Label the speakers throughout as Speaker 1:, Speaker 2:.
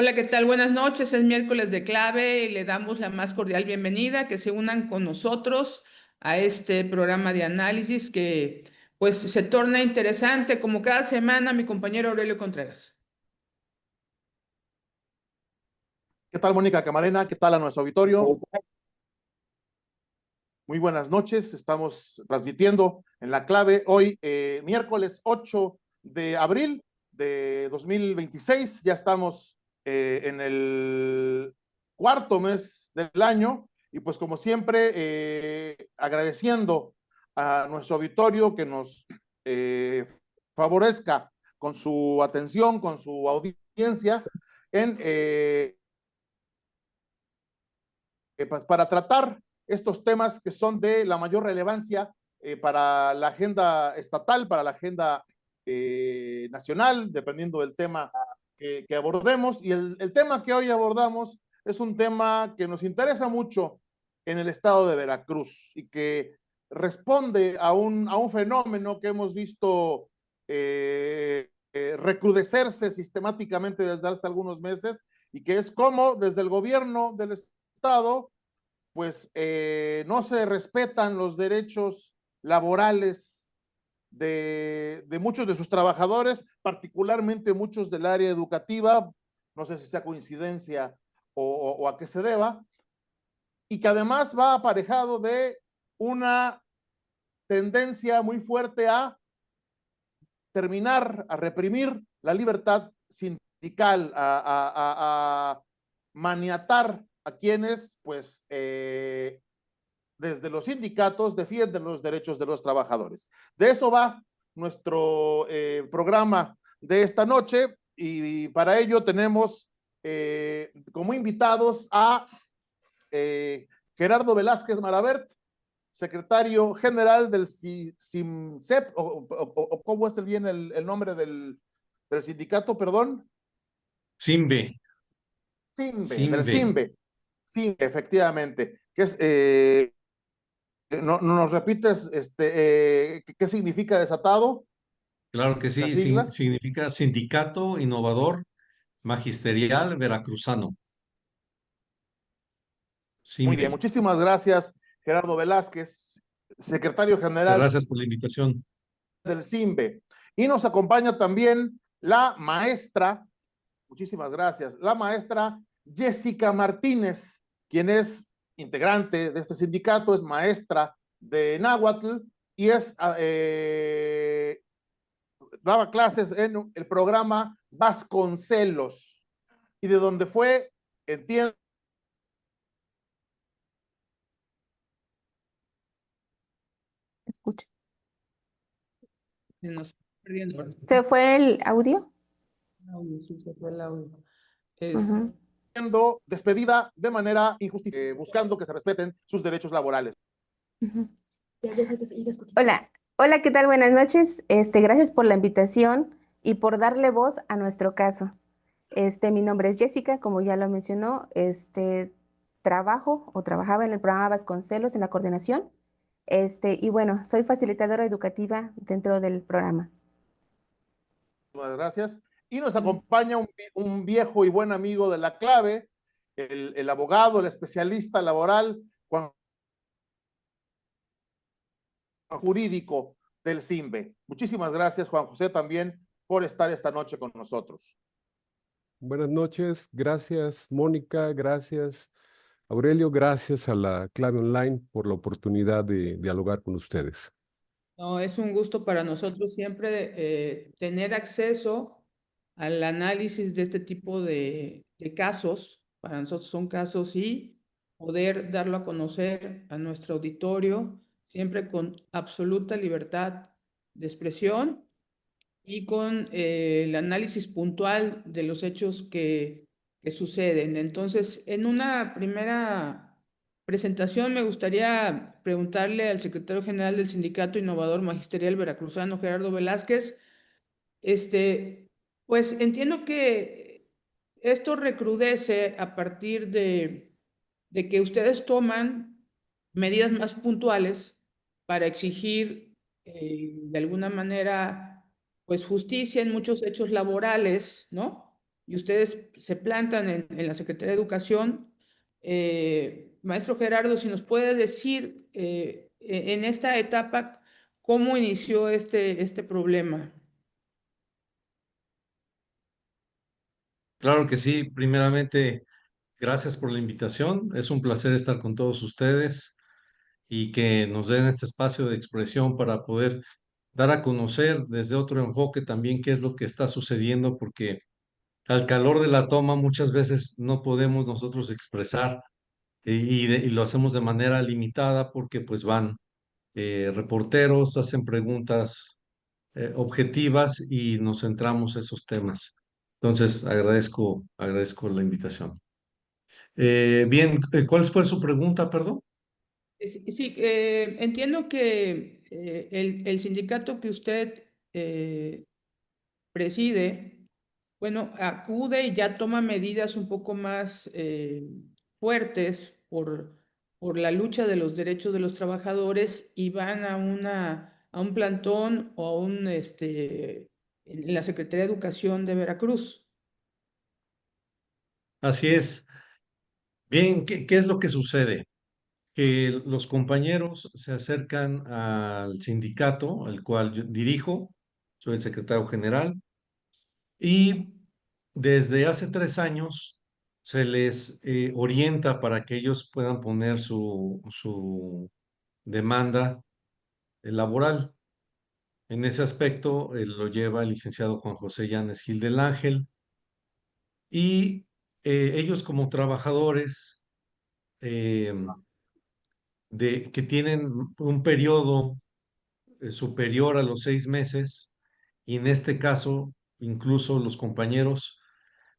Speaker 1: Hola, ¿qué tal? Buenas noches. Es miércoles de clave y le damos la más cordial bienvenida, que se unan con nosotros a este programa de análisis que pues se torna interesante como cada semana mi compañero Aurelio Contreras.
Speaker 2: ¿Qué tal, Mónica Camarena? ¿Qué tal a nuestro auditorio? Muy buenas noches. Estamos transmitiendo en la clave hoy, miércoles 8 de abril de 2026. Ya estamos en el cuarto mes del año y pues como siempre agradeciendo a nuestro auditorio que nos favorezca con su atención, con su audiencia en pues para tratar estos temas que son de la mayor relevancia para la agenda estatal, para la agenda nacional, dependiendo del tema que abordemos. Y el tema que hoy abordamos es un tema que nos interesa mucho en el estado de Veracruz y que responde a un fenómeno que hemos visto recrudecerse sistemáticamente desde hace algunos meses y que es cómo desde el gobierno del Estado pues no se respetan los derechos laborales de muchos de sus trabajadores, particularmente muchos del área educativa, no sé si sea coincidencia o a qué se deba, y que además va aparejado de una tendencia muy fuerte a terminar, a reprimir la libertad sindical, a maniatar a quienes, pues, desde los sindicatos defienden los derechos de los trabajadores. De eso va nuestro programa de esta noche y para ello tenemos como invitados a Gerardo Velázquez Marabert, secretario general del CIMSEP, o ¿cómo es bien el nombre del sindicato, perdón?
Speaker 3: CIMBE.
Speaker 2: Del CIMBE, sí, efectivamente, que es ¿nos repites qué significa desatado?
Speaker 3: Claro que sí, significa Sindicato Innovador Magisterial Veracruzano.
Speaker 2: Muy bien, muchísimas gracias, Gerardo Velázquez, secretario general.
Speaker 3: Gracias por la invitación.
Speaker 2: Del CIMBE. Y nos acompaña también la maestra, muchísimas gracias, la maestra Jessica Martínez, quien es integrante de este sindicato, es maestra de náhuatl y daba clases en el programa Vasconcelos y de donde fue, entiendo.
Speaker 4: Escucha.
Speaker 1: ¿Se
Speaker 4: fue el audio?
Speaker 1: Sí, se fue el audio.
Speaker 2: Siendo despedida de manera injustificada, buscando que se respeten sus derechos laborales.
Speaker 4: Hola, ¿qué tal? Buenas noches. Gracias por la invitación y por darle voz a nuestro caso. Mi nombre es Jessica, como ya lo mencionó, trabajaba en el programa Vasconcelos en la coordinación, y bueno, soy facilitadora educativa dentro del programa.
Speaker 2: Muchas gracias. Y nos acompaña un viejo y buen amigo de la clave, el abogado, el especialista laboral, Juan jurídico del CIMBE. Muchísimas gracias, Juan José, también por estar esta noche con nosotros.
Speaker 5: Buenas noches, gracias Mónica, gracias Aurelio, gracias a la Clave Online por la oportunidad de dialogar con ustedes.
Speaker 1: No, es un gusto para nosotros siempre tener acceso al análisis de este tipo de casos. Para nosotros son casos y poder darlo a conocer a nuestro auditorio, siempre con absoluta libertad de expresión y con el análisis puntual de los hechos que suceden. Entonces, en una primera presentación me gustaría preguntarle al secretario general del Sindicato Innovador Magisterial Veracruzano, Gerardo Velázquez, pues entiendo que esto recrudece a partir de que ustedes toman medidas más puntuales para exigir de alguna manera pues justicia en muchos hechos laborales, ¿no? y ustedes se plantan en la Secretaría de Educación. Maestro Gerardo, si nos puede decir en esta etapa cómo inició este problema.
Speaker 3: Claro que sí. Primeramente, gracias por la invitación. Es un placer estar con todos ustedes y que nos den este espacio de expresión para poder dar a conocer desde otro enfoque también qué es lo que está sucediendo, porque al calor de la toma muchas veces no podemos nosotros expresar y lo hacemos de manera limitada porque pues van reporteros, hacen preguntas objetivas y nos centramos en esos temas. Entonces, agradezco la invitación. Bien, ¿cuál fue su pregunta, perdón?
Speaker 1: Sí, entiendo que el sindicato que usted preside, bueno, acude y ya toma medidas un poco más fuertes por la lucha de los derechos de los trabajadores y van a un plantón o a en la Secretaría de Educación de Veracruz.
Speaker 3: Así es. Bien, ¿qué es lo que sucede? Que los compañeros se acercan al sindicato, al cual yo dirijo, soy el secretario general, y desde hace 3 años se les orienta para que ellos puedan poner su demanda laboral. En ese aspecto lo lleva el licenciado Juan José Llanes Gil del Ángel y ellos como trabajadores eh, que tienen un periodo superior a los 6 meses, y en este caso, incluso los compañeros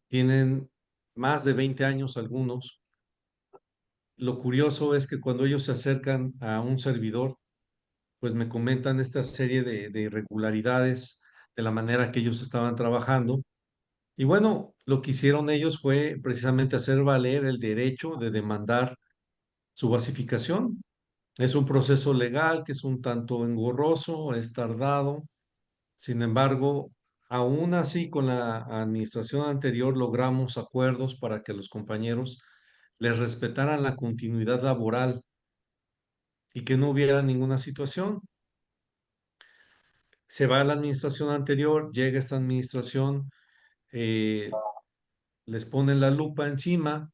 Speaker 3: tienen más de 20 años algunos. Lo curioso es que cuando ellos se acercan a un servidor, pues me comentan esta serie de irregularidades de la manera que ellos estaban trabajando. Y bueno, lo que hicieron ellos fue precisamente hacer valer el derecho de demandar su basificación. Es un proceso legal que es un tanto engorroso, es tardado. Sin embargo, aún así con la administración anterior logramos acuerdos para que los compañeros les respetaran la continuidad laboral y que no hubiera ninguna situación. Se va a la administración anterior, llega esta administración, eh, les ponen la lupa encima,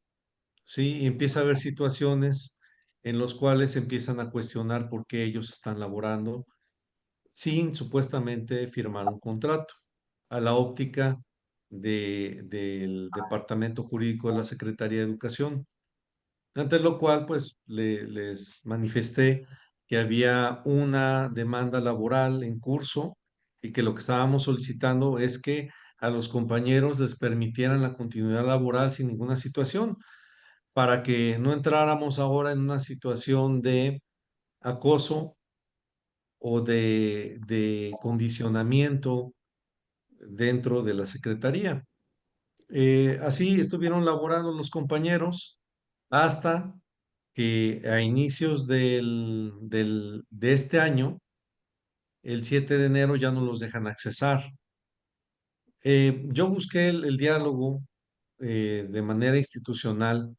Speaker 3: ¿sí? Y empieza a haber situaciones en las cuales empiezan a cuestionar por qué ellos están laborando sin supuestamente firmar un contrato, a la óptica del Departamento Jurídico de la Secretaría de Educación. Ante lo cual, pues, les manifesté que había una demanda laboral en curso y que lo que estábamos solicitando es que a los compañeros les permitieran la continuidad laboral sin ninguna situación, para que no entráramos ahora en una situación de acoso o de condicionamiento dentro de la Secretaría. Así estuvieron laborando los compañeros hasta que a inicios de este año, el 7 de enero, ya no los dejan accesar. Yo busqué el diálogo de manera institucional,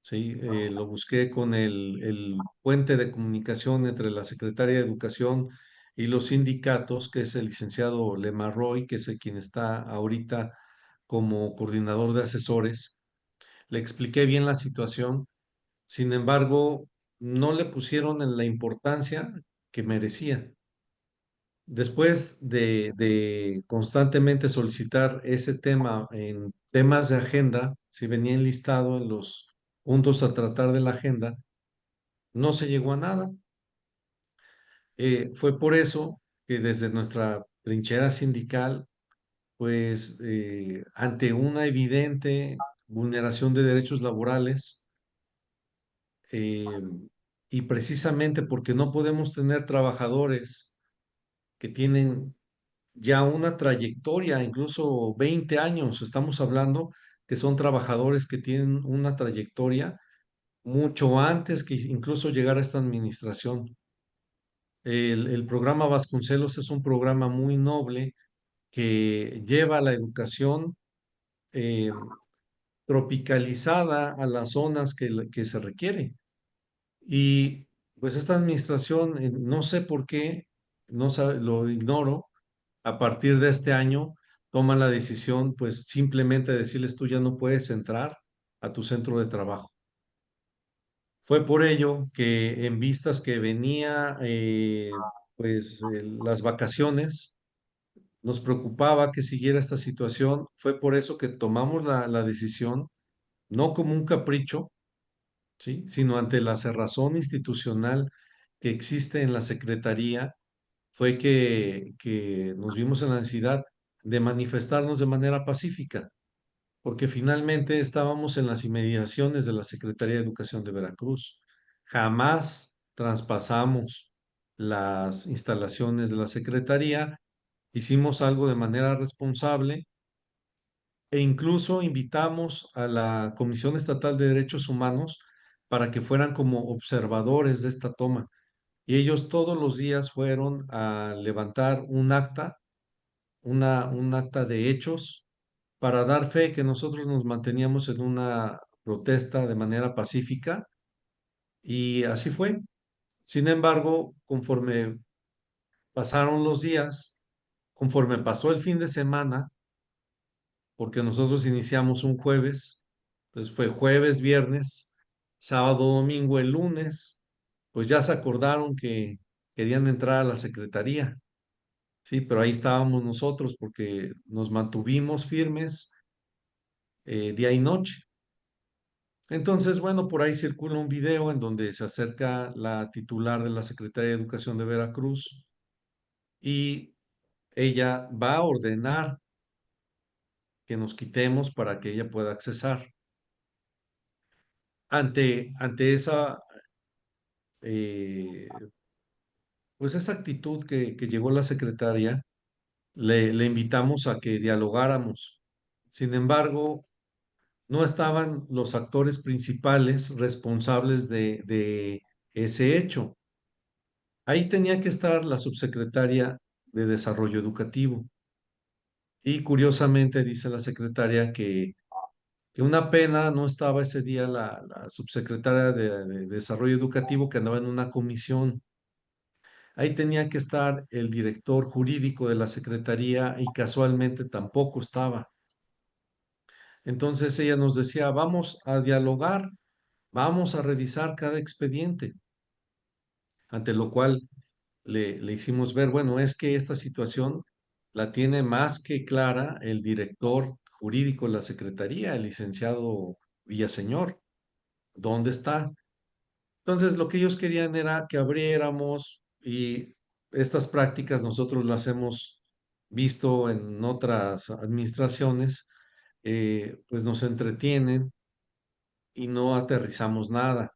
Speaker 3: ¿sí? Lo busqué con el puente de comunicación entre la Secretaría de Educación y los sindicatos, que es el licenciado Lemarroy, que es el quien está ahorita como coordinador de asesores. Le expliqué bien la situación. Sin embargo, no le pusieron en la importancia que merecía. Después de constantemente solicitar ese tema en temas de agenda, si venía enlistado en los puntos a tratar de la agenda, no se llegó a nada. Fue por eso que desde nuestra trinchera sindical, pues ante una evidente vulneración de derechos laborales, eh, y precisamente porque no podemos tener trabajadores que tienen ya una trayectoria, incluso 20 años, estamos hablando que son trabajadores que tienen una trayectoria mucho antes que incluso llegar a esta administración. El programa Vasconcelos es un programa muy noble que lleva la educación tropicalizada a las zonas que se requiere. Y pues esta administración, no sé por qué, no sabe, lo ignoro, a partir de este año toma la decisión, pues simplemente decirles tú ya no puedes entrar a tu centro de trabajo. Fue por ello que en vistas que venía las vacaciones, nos preocupaba que siguiera esta situación. Fue por eso que tomamos la decisión, no como un capricho, ¿sí? Sino ante la cerrazón institucional que existe en la Secretaría, fue que nos vimos en la necesidad de manifestarnos de manera pacífica, porque finalmente estábamos en las inmediaciones de la Secretaría de Educación de Veracruz. Jamás traspasamos las instalaciones de la Secretaría, hicimos algo de manera responsable e incluso invitamos a la Comisión Estatal de Derechos Humanos para que fueran como observadores de esta toma. Y ellos todos los días fueron a levantar un acta, un acta de hechos, para dar fe que nosotros nos manteníamos en una protesta de manera pacífica, y así fue. Sin embargo, conforme pasaron los días, conforme pasó el fin de semana, porque nosotros iniciamos un jueves, pues fue jueves, viernes, sábado, domingo, el lunes, pues ya se acordaron que querían entrar a la secretaría, sí, pero ahí estábamos nosotros porque nos mantuvimos firmes día y noche. Entonces, bueno, por ahí circula un video en donde se acerca la titular de la Secretaría de Educación de Veracruz y ella va a ordenar que nos quitemos para que ella pueda accesar. Ante esa, eh, pues esa actitud que llegó la secretaria, le invitamos a que dialogáramos. Sin embargo, no estaban los actores principales responsables de ese hecho. Ahí tenía que estar la subsecretaria de Desarrollo Educativo. Y curiosamente dice la secretaria que una pena no estaba ese día la subsecretaria de Desarrollo Educativo, que andaba en una comisión. Ahí tenía que estar el director jurídico de la secretaría y casualmente tampoco estaba. Entonces ella nos decía, vamos a dialogar, vamos a revisar cada expediente, ante lo cual le hicimos ver, bueno, es que esta situación la tiene más que clara el director jurídico de la secretaría, el licenciado Villaseñor. ¿Dónde está? Entonces, lo que ellos querían era que abriéramos, y estas prácticas nosotros las hemos visto en otras administraciones, pues nos entretienen y no aterrizamos nada.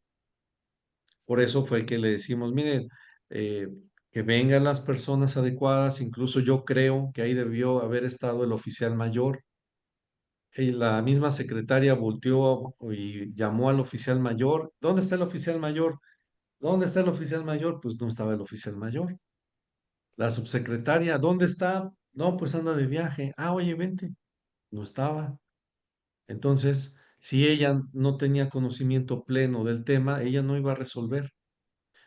Speaker 3: Por eso fue que le decimos, miren, eh, que vengan las personas adecuadas. Incluso yo creo que ahí debió haber estado el oficial mayor. Y la misma secretaria volteó y llamó al oficial mayor. ¿Dónde está el oficial mayor? ¿Dónde está el oficial mayor? Pues no estaba el oficial mayor. La subsecretaria, ¿dónde está? No, pues anda de viaje. Ah, oye, vente. No estaba. Entonces, si ella no tenía conocimiento pleno del tema, ella no iba a resolver,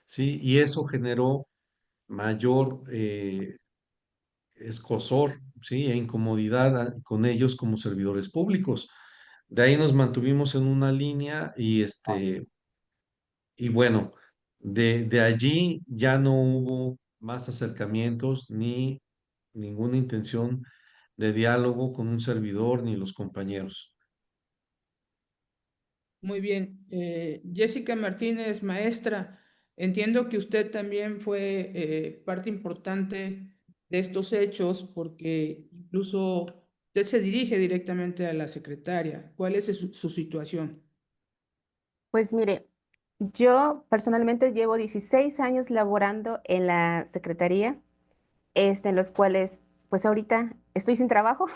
Speaker 3: ¿sí? Y eso generó mayor escozor, ¿sí? E incomodidad con ellos como servidores públicos. De ahí nos mantuvimos en una línea y bueno, de allí ya no hubo más acercamientos ni ninguna intención de diálogo con un servidor ni los compañeros.
Speaker 1: Muy bien. Jessica Martínez, maestra, entiendo que usted también fue parte importante de estos hechos porque incluso usted se dirige directamente a la secretaria. ¿Cuál es su situación?
Speaker 4: Pues mire, yo personalmente llevo 16 años laborando en la secretaría, en los cuales, pues ahorita estoy sin trabajo.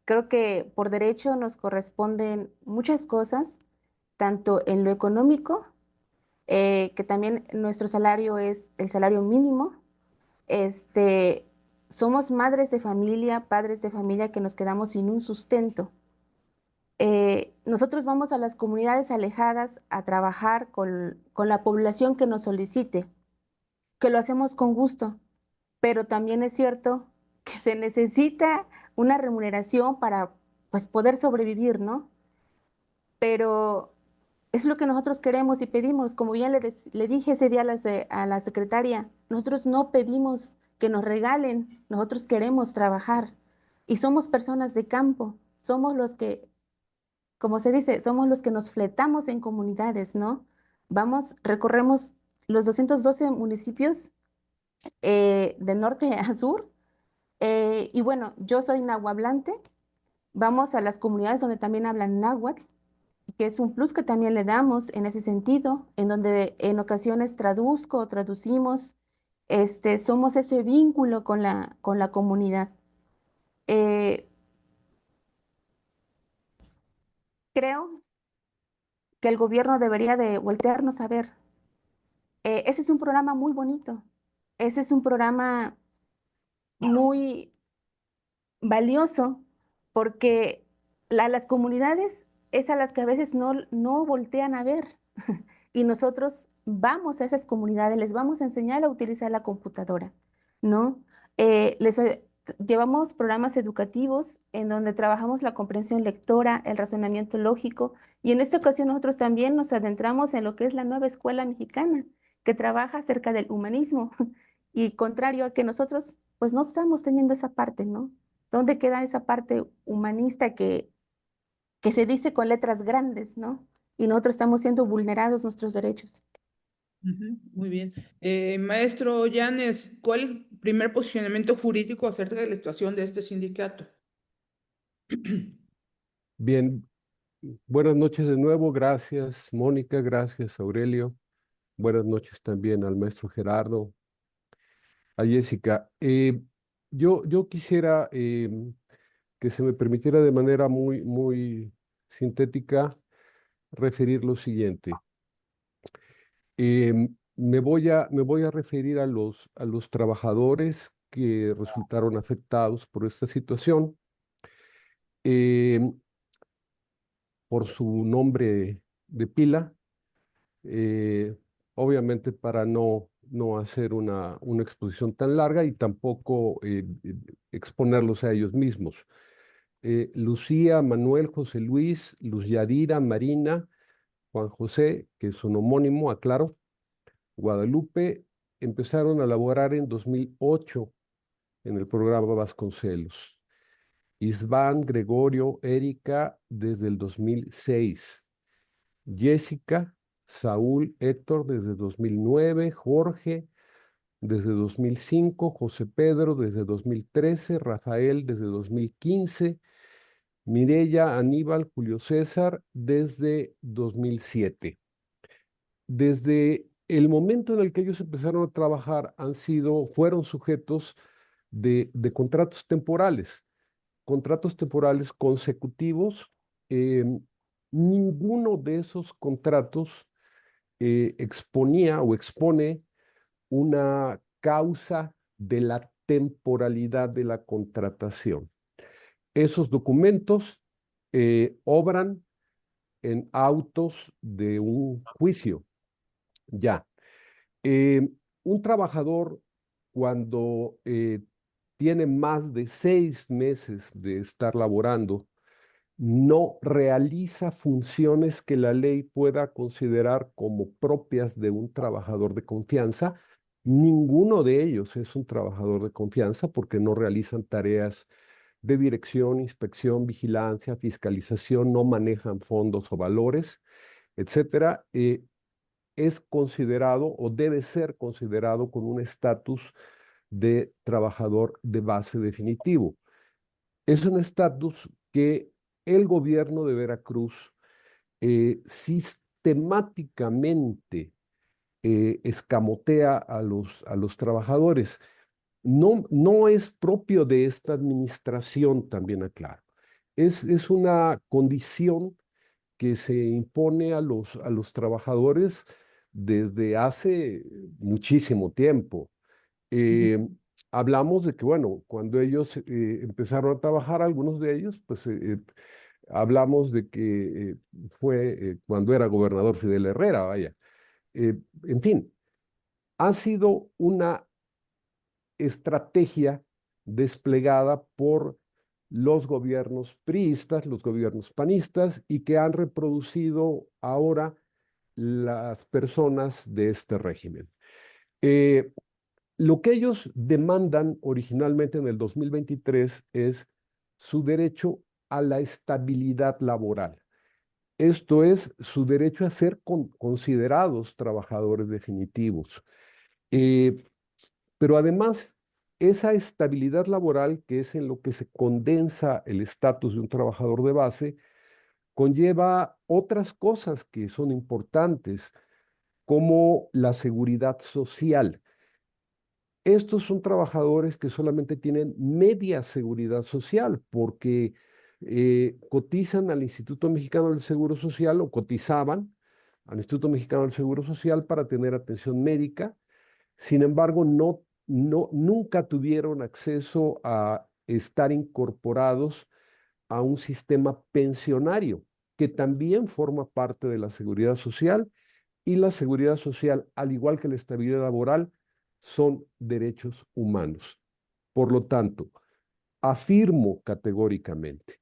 Speaker 4: Creo que por derecho nos corresponden muchas cosas, tanto en lo económico, que también nuestro salario es el salario mínimo. Este, somos madres de familia, padres de familia que nos quedamos sin un sustento. nosotros vamos a las comunidades alejadas a trabajar con la población que nos solicite, que lo hacemos con gusto, pero también es cierto que se necesita una remuneración para, pues, poder sobrevivir, ¿no? Pero es lo que nosotros queremos y pedimos. Como ya le dije ese día a a la secretaria, nosotros no pedimos que nos regalen, nosotros queremos trabajar y somos personas de campo, somos los que, como se dice, somos los que nos fletamos en comunidades, ¿no? Vamos, recorremos los 212 municipios de norte a sur. Y bueno, yo soy nahuablante, vamos a las comunidades donde también hablan náhuatl, que es un plus que también le damos en ese sentido, en donde en ocasiones traduzco o traducimos, somos ese vínculo con la comunidad. Eh, Creo que el gobierno debería de voltearnos a ver. Ese es un programa muy bonito, ese es un programa muy valioso porque las comunidades es a las que a veces no voltean a ver y nosotros vamos a esas comunidades, les vamos a enseñar a utilizar la computadora, ¿no? Llevamos programas educativos en donde trabajamos la comprensión lectora, el razonamiento lógico y en esta ocasión nosotros también nos adentramos en lo que es la nueva escuela mexicana que trabaja acerca del humanismo y contrario a que nosotros pues no estamos teniendo esa parte, ¿no? ¿Dónde queda esa parte humanista que se dice con letras grandes, ¿no? Y nosotros estamos siendo vulnerados nuestros derechos.
Speaker 1: Ujú, muy bien. Maestro Llanes, ¿cuál es el primer posicionamiento jurídico acerca de la situación de este sindicato?
Speaker 5: Bien, buenas noches de nuevo. Gracias, Mónica. Gracias, Aurelio. Buenas noches también al maestro Gerardo, a Jessica. Yo quisiera que se me permitiera de manera muy sintética referir lo siguiente. Me voy a referir a a los trabajadores que resultaron afectados por esta situación, em, por su nombre de pila, eh, obviamente para no hacer una exposición tan larga y tampoco exponerlos a ellos mismos. Lucía, Manuel, José Luis, Luz Yadira, Marina, Juan José, que es un homónimo, aclaro, Guadalupe, empezaron a laborar en 2008 en el programa Vasconcelos. Isván, Gregorio, Erika desde el 2006. Jessica, Saúl, Héctor desde 2009. Jorge desde 2005. José Pedro desde 2013. Rafael desde 2015. Mireya, Aníbal, Julio César desde 2007. Desde el momento en el que ellos empezaron a trabajar, fueron sujetos de contratos temporales consecutivos. eh, Ninguno de esos contratos exponía o expone una causa de la temporalidad de la contratación. Esos documentos obran en autos de un juicio. Ya. Eh, un trabajador cuando tiene más de 6 meses de estar laborando, no realiza funciones que la ley pueda considerar como propias de un trabajador de confianza. Ninguno de ellos es un trabajador de confianza porque no realizan tareas de dirección, inspección, vigilancia, fiscalización, no manejan fondos o valores, etcétera. Es considerado o debe ser considerado con un estatus de trabajador de base definitivo. Es un estatus que el gobierno de Veracruz sistemáticamente escamotea a a los trabajadores. No es propio de esta administración, también aclaro. Es una condición que se impone a a los trabajadores desde hace muchísimo tiempo. Eh, Hablamos de que, bueno, cuando ellos empezaron a trabajar, algunos de ellos, pues Hablamos de que fue cuando era gobernador Fidel Herrera, vaya. En fin, ha sido una estrategia desplegada por los gobiernos priistas, los gobiernos panistas, y que han reproducido ahora las personas de este régimen. Lo que ellos demandan originalmente en el 2023 es su derecho a la estabilidad laboral. Esto es su derecho a ser considerados trabajadores definitivos. Eh, pero además, esa estabilidad laboral, que es en lo que se condensa el estatus de un trabajador de base, conlleva otras cosas que son importantes, como la seguridad social. Estos son trabajadores que solamente tienen media seguridad social porque cotizan al Instituto Mexicano del Seguro Social o cotizaban al Instituto Mexicano del Seguro Social para tener atención médica. Sin embargo, nunca tuvieron acceso a estar incorporados a un sistema pensionario, que también forma parte de la seguridad social, y la seguridad social, al igual que la estabilidad laboral, son derechos humanos. Por lo tanto, afirmo categóricamente,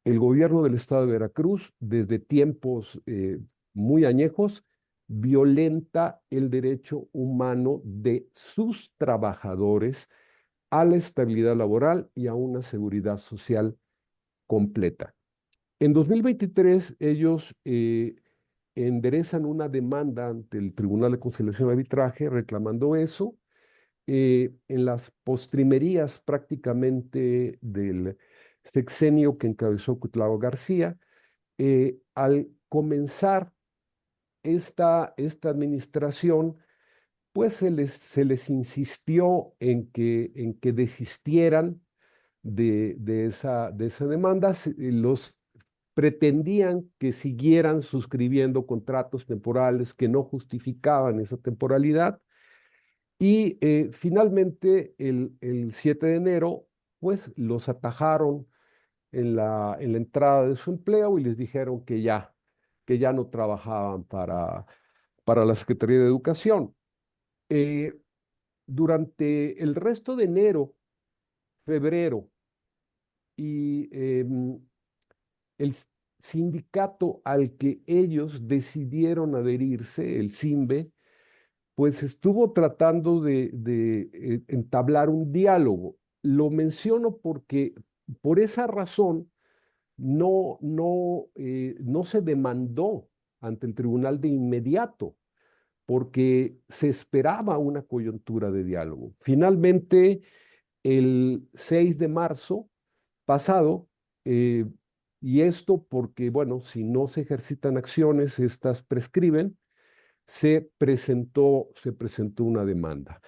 Speaker 5: el gobierno del estado de Veracruz, desde tiempos muy añejos, violenta el derecho humano de sus trabajadores a la estabilidad laboral y a una seguridad social completa. En 2023, ellos enderezan una demanda ante el Tribunal de Conciliación y Arbitraje reclamando eso. En las postrimerías prácticamente del sexenio que encabezó Cuitlavo García, al comenzar esta administración, pues se les insistió en que desistieran de esa demanda. Los pretendían que siguieran suscribiendo contratos temporales que no justificaban esa temporalidad. Y finalmente, el 7 de enero, pues los atajaron en la entrada de su empleo y les dijeron que ya no trabajaban para la Secretaría de Educación. Eh, Durante el resto de enero, febrero y el sindicato al que ellos decidieron adherirse, el SIMBE, pues estuvo tratando de entablar un diálogo. Lo menciono porque por esa razón no se demandó ante el tribunal de inmediato, porque se esperaba una coyuntura de diálogo. Finalmente, el 6 de marzo pasado, eh, y esto porque, bueno, si no se ejercitan acciones, estas prescriben, se presentó una demanda.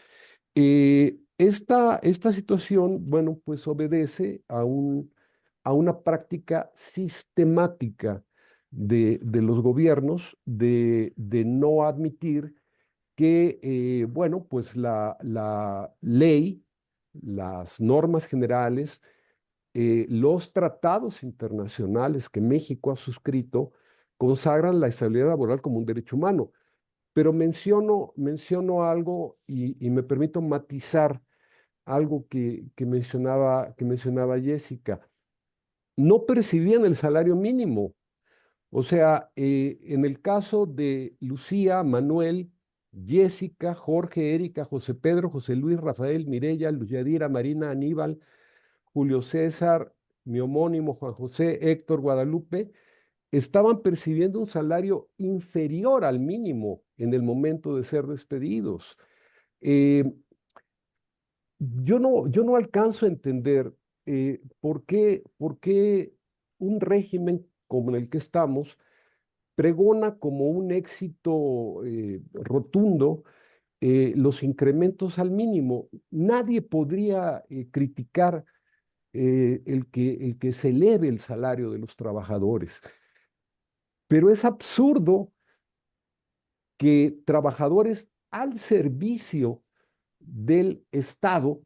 Speaker 5: Esta situación, bueno, pues obedece a una práctica sistemática de los gobiernos de no admitir que, bueno, pues la ley, las normas generales, los tratados internacionales que México ha suscrito consagran la estabilidad laboral como un derecho humano. Pero menciono algo y me permito matizar algo que mencionaba Jessica. No percibían el salario mínimo. O sea, en el caso de Lucía, Manuel, Jessica, Jorge, Erika, José Pedro, José Luis, Rafael, Mireya, Luz Yadira, Marina, Aníbal, Julio César, mi homónimo Juan José, Héctor, Guadalupe, estaban percibiendo un salario inferior al mínimo en el momento de ser despedidos. Eh, yo no alcanzo a entender por qué un régimen como en el que estamos pregona como un éxito rotundo los incrementos al mínimo. Nadie podría criticar el que se eleve el salario de los trabajadores. Pero es absurdo que trabajadores al servicio del Estado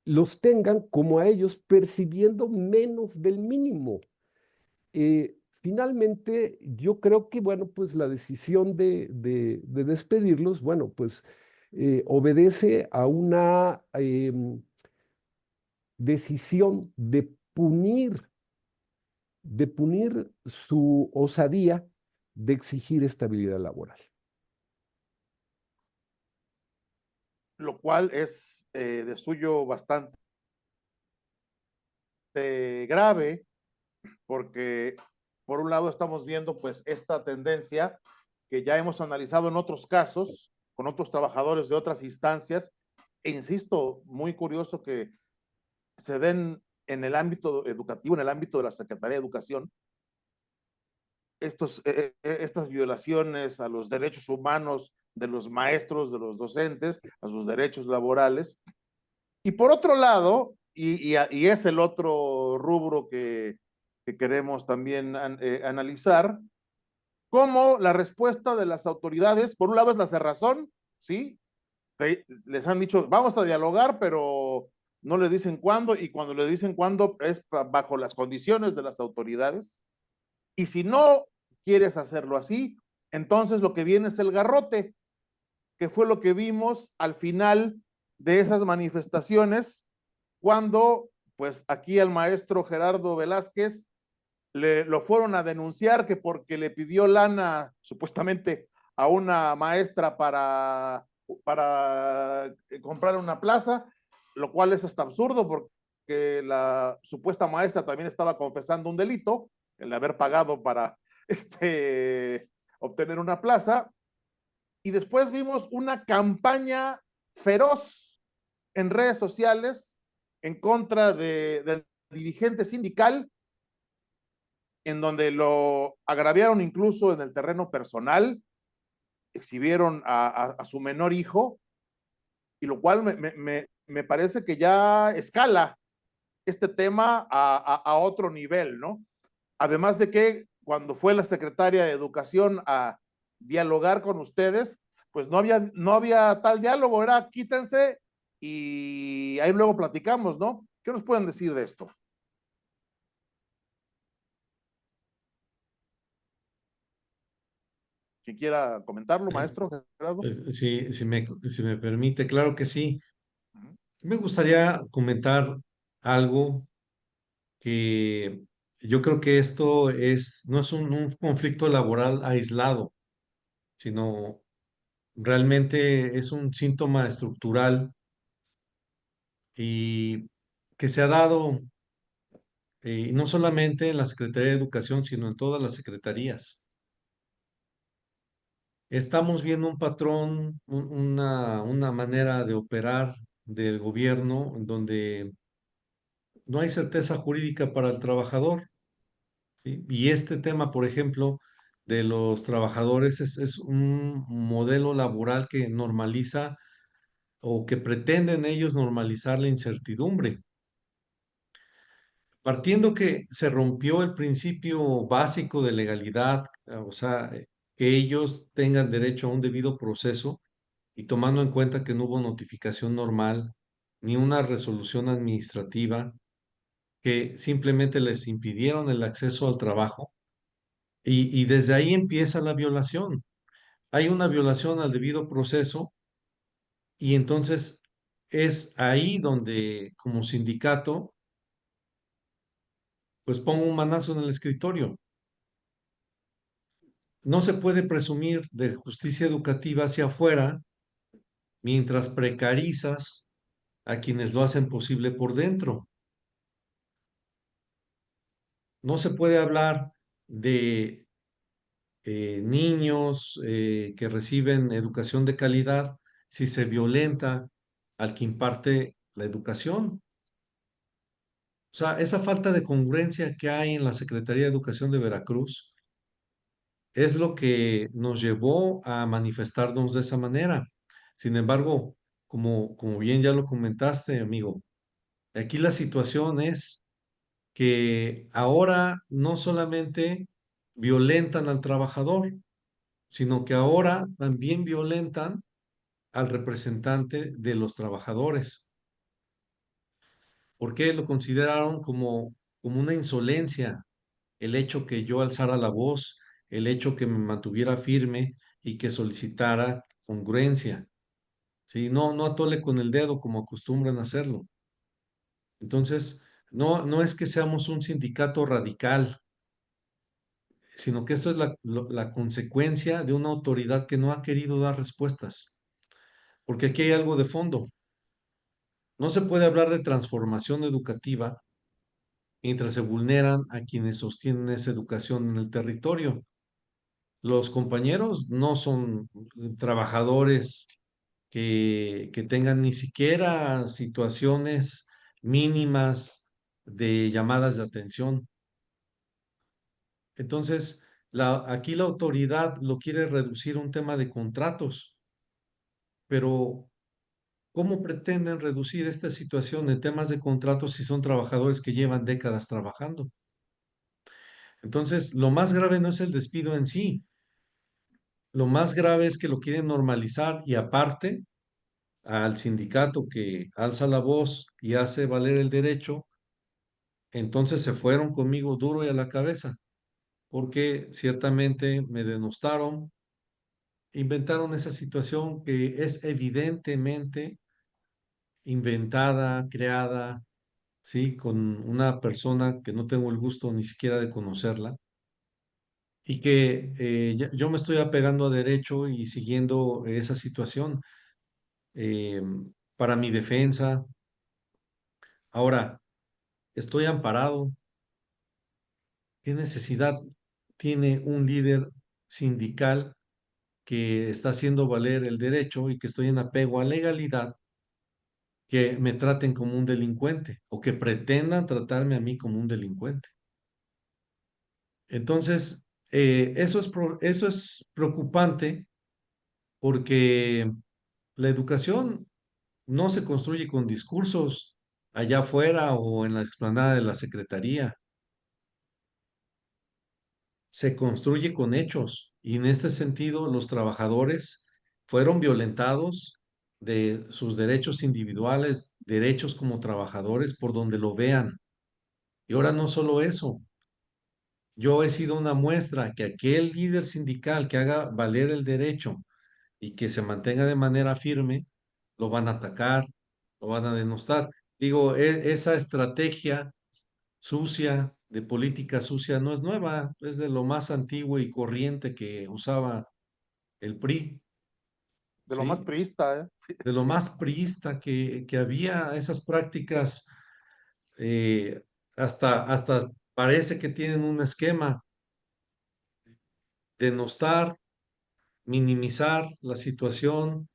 Speaker 5: los tengan como a ellos percibiendo menos del mínimo. Finalmente, yo creo que, bueno, pues la decisión de despedirlos, bueno, pues obedece a una decisión de punir su osadía de exigir estabilidad laboral.
Speaker 2: Lo cual es de suyo bastante grave, porque por un lado estamos viendo pues esta tendencia que ya hemos analizado en otros casos, con otros trabajadores de otras instancias, e insisto, muy curioso que se den en el ámbito educativo, en el ámbito de la Secretaría de Educación, estas violaciones a los derechos humanos de los maestros, de los docentes, a sus derechos laborales. Y por otro lado, y es el otro rubro que queremos también analizar, cómo la respuesta de las autoridades, por un lado es la cerrazón, ¿sí? Les han dicho, vamos a dialogar, pero no le dicen cuándo, y cuando le dicen cuándo es bajo las condiciones de las autoridades. Y si no quieres hacerlo así, entonces lo que viene es el garrote, que fue lo que vimos al final de esas manifestaciones, cuando pues aquí al maestro Gerardo Velázquez lo fueron a denunciar que porque le pidió lana supuestamente a una maestra para comprar una plaza, lo cual es hasta absurdo porque la supuesta maestra también estaba confesando un delito, el haber pagado para obtener una plaza. Y después vimos una campaña feroz en redes sociales en contra del dirigente sindical, en donde lo agraviaron incluso en el terreno personal, exhibieron a su menor hijo, y lo cual me parece que ya escala este tema a otro nivel, ¿no? Además de que cuando fue la secretaria de Educación a dialogar con ustedes, pues no había tal diálogo, era quítense y ahí luego platicamos, ¿no? ¿Qué nos pueden decir de esto? Si quiera comentarlo, maestro Gerardo.
Speaker 3: Si me permite, claro que sí. Me gustaría comentar algo que yo creo que esto no es un conflicto laboral aislado, sino realmente es un síntoma estructural y que se ha dado no solamente en la Secretaría de Educación, sino en todas las secretarías. Estamos viendo un patrón, una manera de operar del gobierno en donde no hay certeza jurídica para el trabajador, ¿sí? Y este tema, por ejemplo, de los trabajadores es un modelo laboral que normaliza o que pretenden ellos normalizar la incertidumbre. Partiendo que se rompió el principio básico de legalidad, o sea, que ellos tengan derecho a un debido proceso y tomando en cuenta que no hubo notificación normal ni una resolución administrativa, que simplemente les impidieron el acceso al trabajo y desde ahí empieza la violación. Hay una violación al debido proceso y entonces es ahí donde como sindicato pues pongo un manazo en el escritorio. No se puede presumir de justicia educativa hacia afuera mientras precarizas a quienes lo hacen posible por dentro. No se puede hablar de niños que reciben educación de calidad si se violenta al que imparte la educación. O sea, esa falta de congruencia que hay en la Secretaría de Educación de Veracruz es lo que nos llevó a manifestarnos de esa manera. Sin embargo, como bien ya lo comentaste, amigo, aquí la situación es que ahora no solamente violentan al trabajador, sino que ahora también violentan al representante de los trabajadores. ¿Por qué lo consideraron como una insolencia? el hecho que yo alzara la voz, el hecho que me mantuviera firme y que solicitara congruencia. ¿Sí? No atole con el dedo como acostumbran a hacerlo. Entonces, no es que seamos un sindicato radical, sino que esto es la consecuencia de una autoridad que no ha querido dar respuestas. Porque aquí hay algo de fondo. No se puede hablar de transformación educativa mientras se vulneran a quienes sostienen esa educación en el territorio. Los compañeros no son trabajadores que tengan ni siquiera situaciones mínimas de llamadas de atención. Entonces, aquí la autoridad lo quiere reducir a un tema de contratos, pero ¿cómo pretenden reducir esta situación en temas de contratos si son trabajadores que llevan décadas trabajando? Entonces, lo más grave no es el despido en sí, lo más grave es que lo quieren normalizar y aparte al sindicato que alza la voz y hace valer el derecho, entonces se fueron conmigo duro y a la cabeza, porque ciertamente me denostaron, inventaron esa situación que es evidentemente inventada, creada, ¿sí? Con una persona que no tengo el gusto ni siquiera de conocerla y que yo me estoy apegando a derecho y siguiendo esa situación eh, para mi defensa. Ahora, estoy amparado. ¿Qué necesidad tiene un líder sindical que está haciendo valer el derecho y que estoy en apego a legalidad que me traten como un delincuente o que pretendan tratarme a mí como un delincuente? Entonces, eso es preocupante porque la educación no se construye con discursos allá afuera o en la explanada de la secretaría, se construye con hechos y en este sentido los trabajadores fueron violentados de sus derechos individuales, derechos como trabajadores por donde lo vean. Y ahora no solo eso, yo he sido una muestra que aquel líder sindical que haga valer el derecho y que se mantenga de manera firme, lo van a atacar, lo van a denostar. Digo, esa estrategia sucia, de política sucia, no es nueva, es de lo más antiguo y corriente que usaba el PRI,
Speaker 2: De lo más
Speaker 3: ¿sí?
Speaker 2: priista, ¿eh? Sí,
Speaker 3: De lo
Speaker 2: sí.
Speaker 3: más priista que había, esas prácticas, eh, hasta parece que tienen un esquema, denostar, minimizar la situación.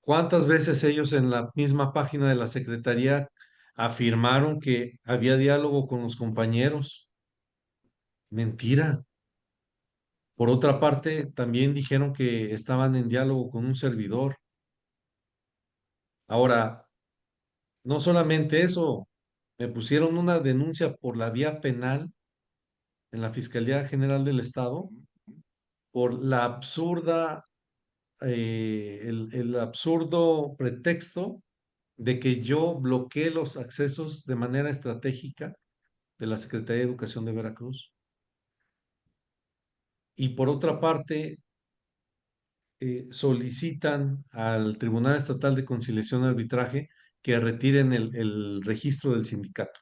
Speaker 3: ¿Cuántas veces ellos en la misma página de la Secretaría afirmaron que había diálogo con los compañeros? Mentira. Por otra parte, también dijeron que estaban en diálogo con un servidor. Ahora, no solamente eso, me pusieron una denuncia por la vía penal en la Fiscalía General del Estado por la absurda, el absurdo pretexto de que yo bloqueé los accesos de manera estratégica de la Secretaría de Educación de Veracruz. Y por otra parte, solicitan al Tribunal Estatal de Conciliación y Arbitraje que retiren el registro del sindicato.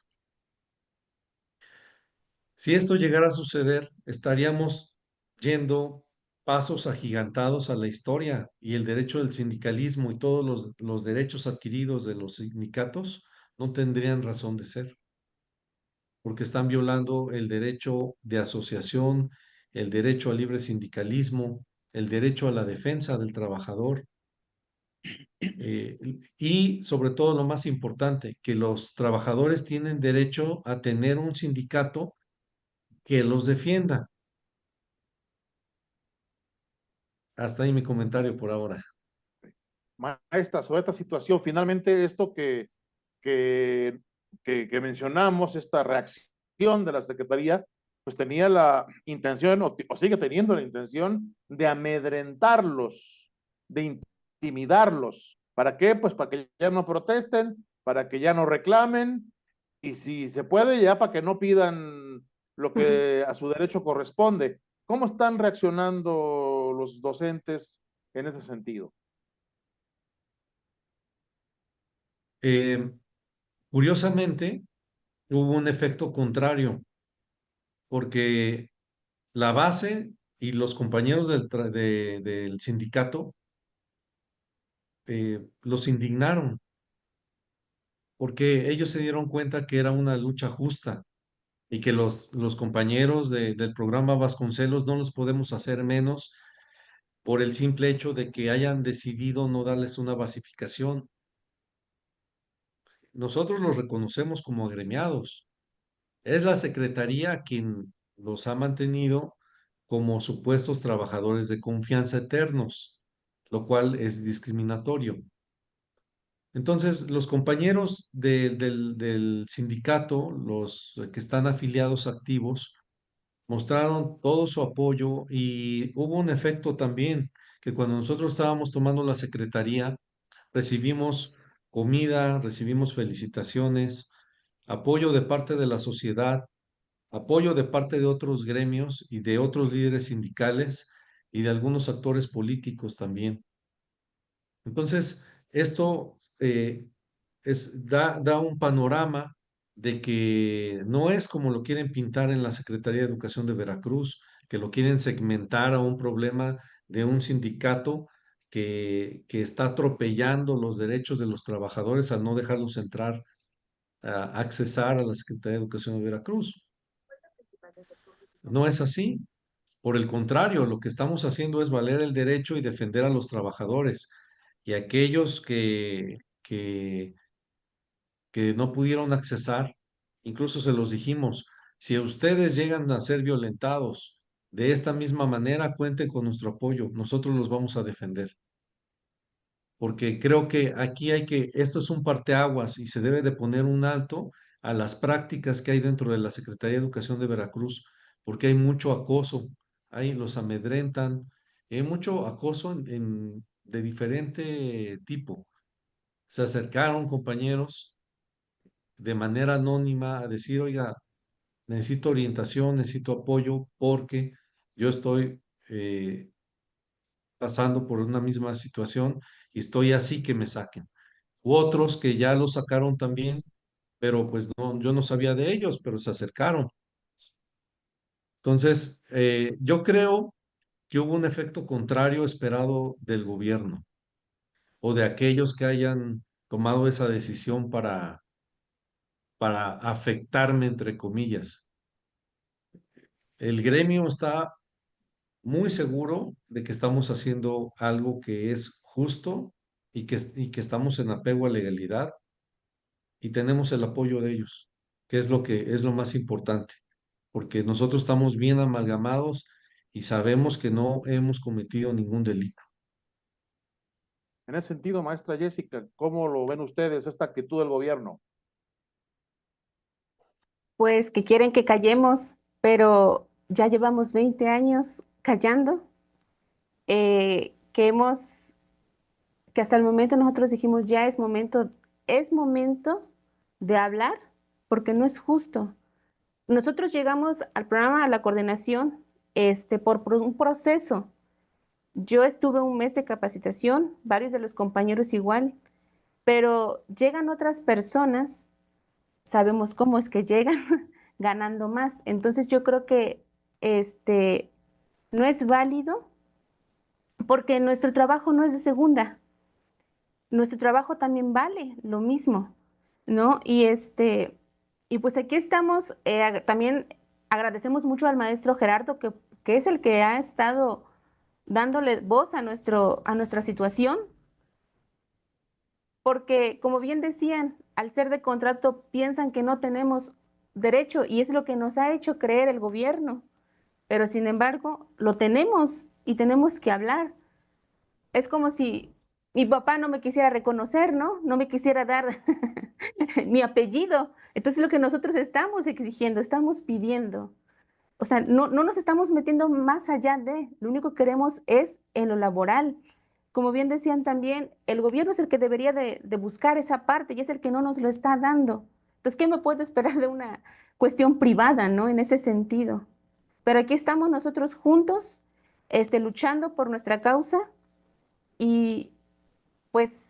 Speaker 3: Si esto llegara a suceder, estaríamos yendo pasos agigantados a la historia y el derecho del sindicalismo y todos los derechos adquiridos de los sindicatos no tendrían razón de ser, porque están violando el derecho de asociación, el derecho al libre sindicalismo, el derecho a la defensa del trabajador. Y sobre todo lo más importante, que los trabajadores tienen derecho a tener un sindicato que los defienda. Hasta ahí mi comentario por ahora.
Speaker 2: Maestra, sobre esta situación, finalmente esto que, que mencionamos, esta reacción de la Secretaría, pues tenía la intención, o sigue teniendo la intención de amedrentarlos, de intimidarlos. ¿Para qué? Pues para que ya no protesten, para que ya no reclamen, y si se puede, ya para que no pidan lo que a su derecho corresponde. ¿Cómo están reaccionando los docentes en ese sentido?
Speaker 3: Eh, Curiosamente, hubo un efecto contrario, porque la base y los compañeros del sindicato los indignaron, porque ellos se dieron cuenta que era una lucha justa y que los compañeros del programa Vasconcelos no los podemos hacer menos por el simple hecho de que hayan decidido no darles una basificación. Nosotros los reconocemos como agremiados. Es la Secretaría quien los ha mantenido como supuestos trabajadores de confianza eternos, lo cual es discriminatorio. Entonces, los compañeros del sindicato, los que están afiliados activos, mostraron todo su apoyo y hubo un efecto también, que cuando nosotros estábamos tomando la secretaría, recibimos comida, recibimos felicitaciones, apoyo de parte de la sociedad, apoyo de parte de otros gremios y de otros líderes sindicales y de algunos actores políticos también. Entonces, esto da un panorama de que no es como lo quieren pintar en la Secretaría de Educación de Veracruz, que lo quieren segmentar a un problema de un sindicato que está atropellando los derechos de los trabajadores al no dejarlos entrar a accesar a la Secretaría de Educación de Veracruz. No es así. Por el contrario, lo que estamos haciendo es valer el derecho y defender a los trabajadores y aquellos que no pudieron accesar, incluso se los dijimos, si ustedes llegan a ser violentados de esta misma manera, cuenten con nuestro apoyo, nosotros los vamos a defender. Porque creo que aquí esto es un parteaguas y se debe de poner un alto a las prácticas que hay dentro de la Secretaría de Educación de Veracruz, porque hay mucho acoso, ahí los amedrentan, hay mucho acoso de diferente tipo. Se acercaron compañeros de manera anónima a decir, oiga, necesito orientación, necesito apoyo porque yo estoy pasando por una misma situación y estoy así que me saquen. U otros que ya lo sacaron también, pero pues no, yo no sabía de ellos, pero se acercaron. Entonces, yo creo que hubo un efecto contrario esperado del gobierno o de aquellos que hayan tomado esa decisión para afectarme, entre comillas. El gremio está muy seguro de que estamos haciendo algo que es justo y que estamos en apego a legalidad y tenemos el apoyo de ellos, que es lo más importante, porque nosotros estamos bien amalgamados y sabemos que no hemos cometido ningún delito.
Speaker 2: En ese sentido, maestra Jessica, ¿cómo lo ven ustedes, esta actitud del gobierno?
Speaker 4: Pues que quieren que callemos, pero ya llevamos 20 años callando, que hasta el momento nosotros dijimos ya es momento de hablar, porque no es justo. Nosotros llegamos al programa, a la coordinación, por un proceso. Yo estuve un mes de capacitación, varios de los compañeros igual, pero llegan otras personas, sabemos cómo es que llegan, ganando más. Entonces yo creo que no es válido porque nuestro trabajo no es de segunda. Nuestro trabajo también vale lo mismo, ¿no? Y pues aquí estamos, también agradecemos mucho al maestro Gerardo, que es el que ha estado dándole voz a nuestra situación, porque como bien decían, al ser de contrato piensan que no tenemos derecho y es lo que nos ha hecho creer el gobierno, pero sin embargo lo tenemos y tenemos que hablar. Es como si mi papá no me quisiera reconocer, ¿no? No me quisiera dar mi apellido. Entonces lo que nosotros estamos exigiendo, estamos pidiendo. O sea, no nos estamos metiendo más allá lo único que queremos es en lo laboral. Como bien decían también, el gobierno es el que debería de buscar esa parte y es el que no nos lo está dando. Entonces, ¿qué me puedo esperar de una cuestión privada, ¿no? En ese sentido. Pero aquí estamos nosotros juntos, luchando por nuestra causa y pues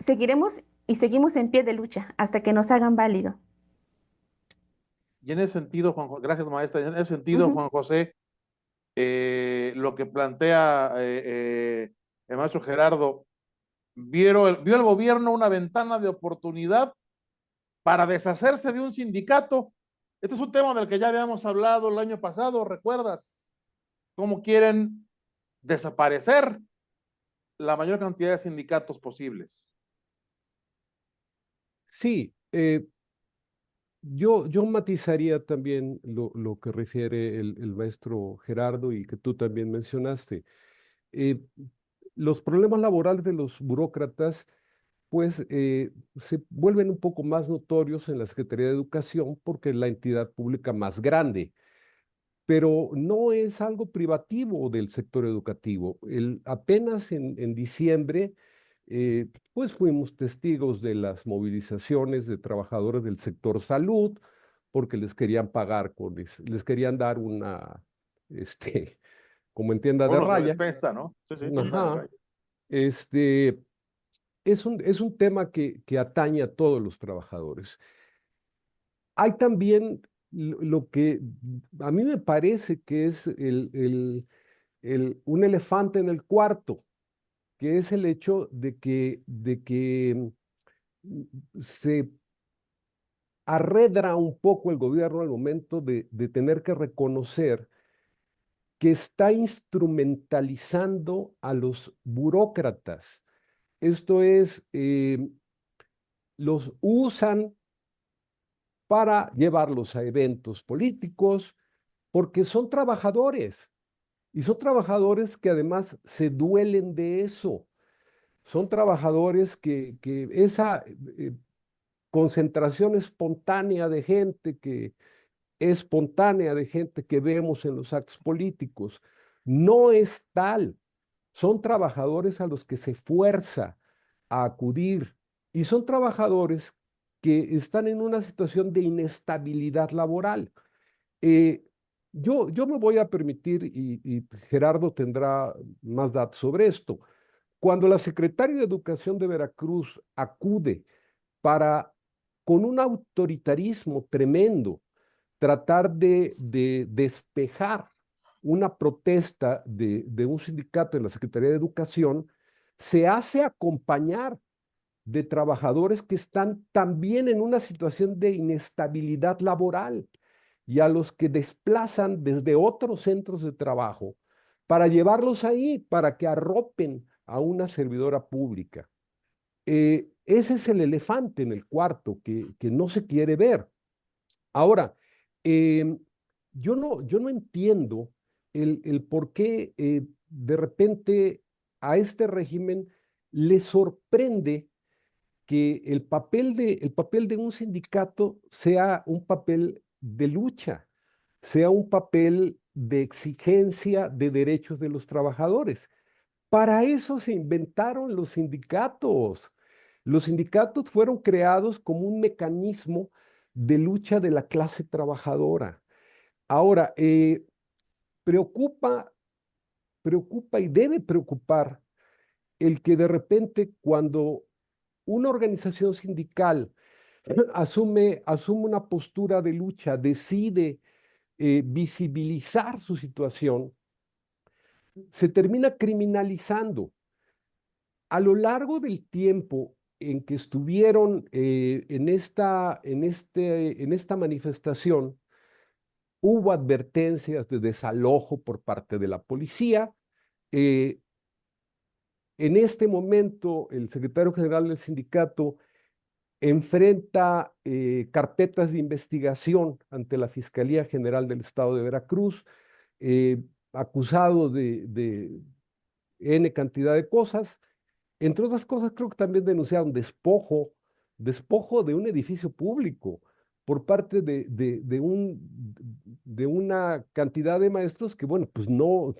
Speaker 4: seguiremos y seguimos en pie de lucha hasta que nos hagan válido.
Speaker 2: Y en ese sentido, gracias maestra, en ese sentido,
Speaker 4: Ujú.
Speaker 2: Juan José, lo que plantea el maestro Gerardo, vio el gobierno una ventana de oportunidad para deshacerse de un sindicato. Este es un tema del que ya habíamos hablado el año pasado, ¿recuerdas? ¿Cómo quieren desaparecer la mayor cantidad de sindicatos posibles?
Speaker 5: Sí, yo matizaría también lo que refiere el maestro Gerardo y que tú también mencionaste. Eh, los problemas laborales de los burócratas, pues, se vuelven un poco más notorios en la Secretaría de Educación porque es la entidad pública más grande, pero no es algo privativo del sector educativo. Apenas en diciembre, pues fuimos testigos de las movilizaciones de trabajadores del sector salud, porque les querían pagar, les querían dar una, este, como en tienda de
Speaker 2: Bonos de
Speaker 5: raya.
Speaker 2: despensa, ¿no? Sí, sí, tienda de
Speaker 5: Ajá.
Speaker 2: raya.
Speaker 5: Este, es un tema que atañe a todos los trabajadores. Hay también lo que a mí me parece que es un elefante en el cuarto, que es el hecho de que se arredra un poco el gobierno al momento de tener que reconocer que está instrumentalizando a los burócratas. Esto es, los usan para llevarlos a eventos políticos, porque son trabajadores, y son trabajadores que además se duelen de eso. Son trabajadores que esa concentración espontánea de gente que vemos en los actos políticos no es tal. Son trabajadores a los que se fuerza a acudir y son trabajadores que están en una situación de inestabilidad laboral. Eh, yo me voy a permitir, y Gerardo tendrá más datos sobre esto, cuando la secretaria de Educación de Veracruz acude para, con un autoritarismo tremendo, tratar de despejar una protesta de un sindicato en la Secretaría de Educación, se hace acompañar de trabajadores que están también en una situación de inestabilidad laboral y a los que desplazan desde otros centros de trabajo para llevarlos ahí, para que arropen a una servidora pública. Ese es el elefante en el cuarto que no se quiere ver. Ahora, em, yo no entiendo el por qué de repente a este régimen le sorprende que el papel de un sindicato sea un papel de lucha, sea un papel de exigencia de derechos de los trabajadores. Para eso se inventaron los sindicatos. Los sindicatos fueron creados como un mecanismo de lucha de la clase trabajadora. Ahora, preocupa, preocupa y debe preocupar el que de repente cuando una organización sindical asume una postura de lucha, decide visibilizar su situación, se termina criminalizando. A lo largo del tiempo en que estuvieron en esta manifestación, hubo advertencias de desalojo por parte de la policía. Eh, en este momento, el secretario general del sindicato enfrenta carpetas de investigación ante la Fiscalía General del Estado de Veracruz, acusado de N cantidad de cosas. Entre otras cosas, creo que también denunciaron despojo de un edificio público por parte de una cantidad de maestros que, bueno, pues no,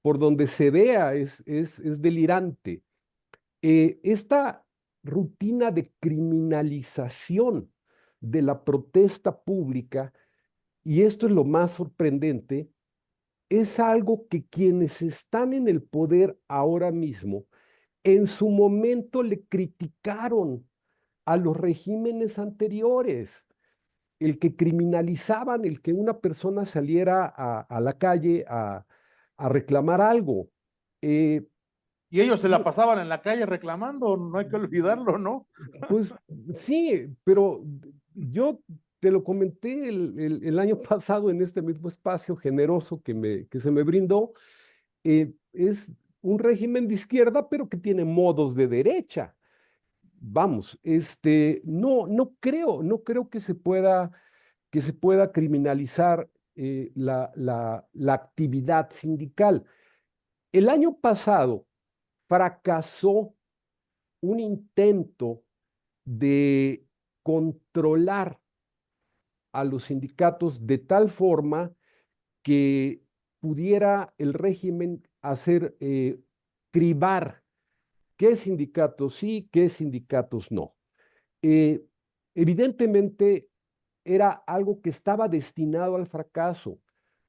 Speaker 5: por donde se vea es delirante. Esta rutina de criminalización de la protesta pública, y esto es lo más sorprendente, es algo que quienes están en el poder ahora mismo, en su momento le criticaron a los regímenes anteriores, el que criminalizaban el que una persona saliera a la calle a reclamar algo. Eh,
Speaker 2: Y ellos se la
Speaker 5: yo-
Speaker 2: pasaban en la calle reclamando, no hay que olvidarlo, ¿no?
Speaker 5: pues sí, pero yo te lo comenté el año pasado en este mismo espacio generoso que se me brindó. Es un régimen de izquierda, pero que tiene modos de derecha. Vamos, no creo que se pueda criminalizar la actividad sindical. El año pasado fracasó un intento de controlar a los sindicatos de tal forma que pudiera el régimen hacer cribar qué sindicatos sí, qué sindicatos no. Eh, Evidentemente era algo que estaba destinado al fracaso,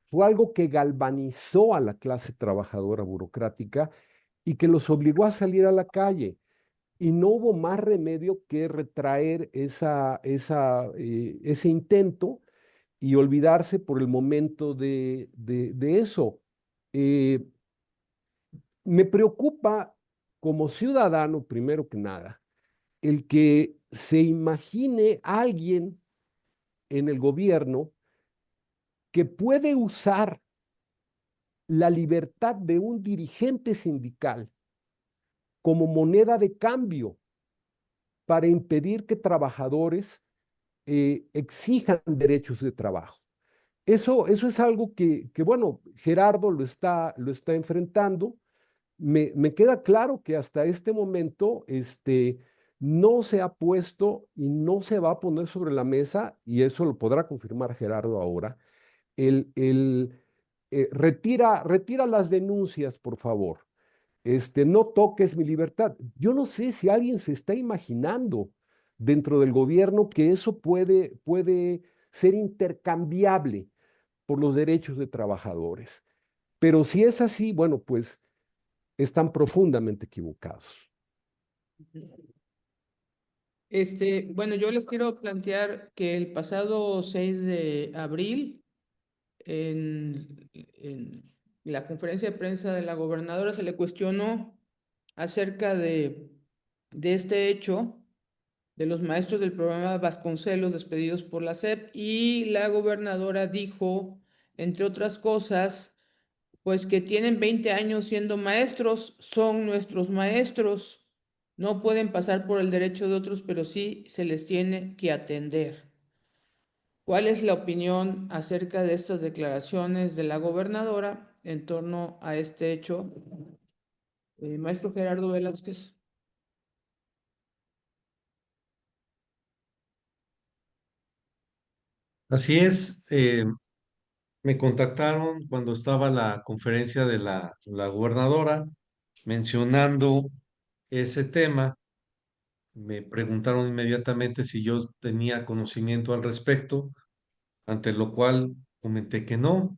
Speaker 5: fue algo que galvanizó a la clase trabajadora burocrática y que los obligó a salir a la calle. Y no hubo más remedio que retraer ese intento y olvidarse por el momento de eso. Eh, Me preocupa como ciudadano, primero que nada, el que se imagine alguien en el gobierno que puede usar la libertad de un dirigente sindical como moneda de cambio para impedir que trabajadores exijan derechos de trabajo. Eso es algo bueno, Gerardo lo está enfrentando. Me queda claro que hasta este momento no se ha puesto y no se va a poner sobre la mesa, y eso lo podrá confirmar Gerardo ahora, retira las denuncias, por favor. No toques mi libertad. Yo no sé si alguien se está imaginando dentro del gobierno que eso puede ser intercambiable por los derechos de trabajadores. Pero si es así, bueno, pues están profundamente equivocados.
Speaker 1: Bueno, yo les quiero plantear que el pasado 6 de abril, en la conferencia de prensa de la gobernadora, se le cuestionó acerca de este hecho de los maestros del programa Vasconcelos despedidos por la SEP, y la gobernadora dijo, entre otras cosas, pues que tienen 20 años siendo maestros, son nuestros maestros, no pueden pasar por el derecho de otros, pero sí se les tiene que atender. ¿Cuál es la opinión acerca de estas declaraciones de la gobernadora en torno a este hecho? Maestro Gerardo Velázquez.
Speaker 3: Así es, me contactaron cuando estaba la conferencia de la gobernadora mencionando ese tema. Me preguntaron inmediatamente si yo tenía conocimiento al respecto, ante lo cual comenté que no,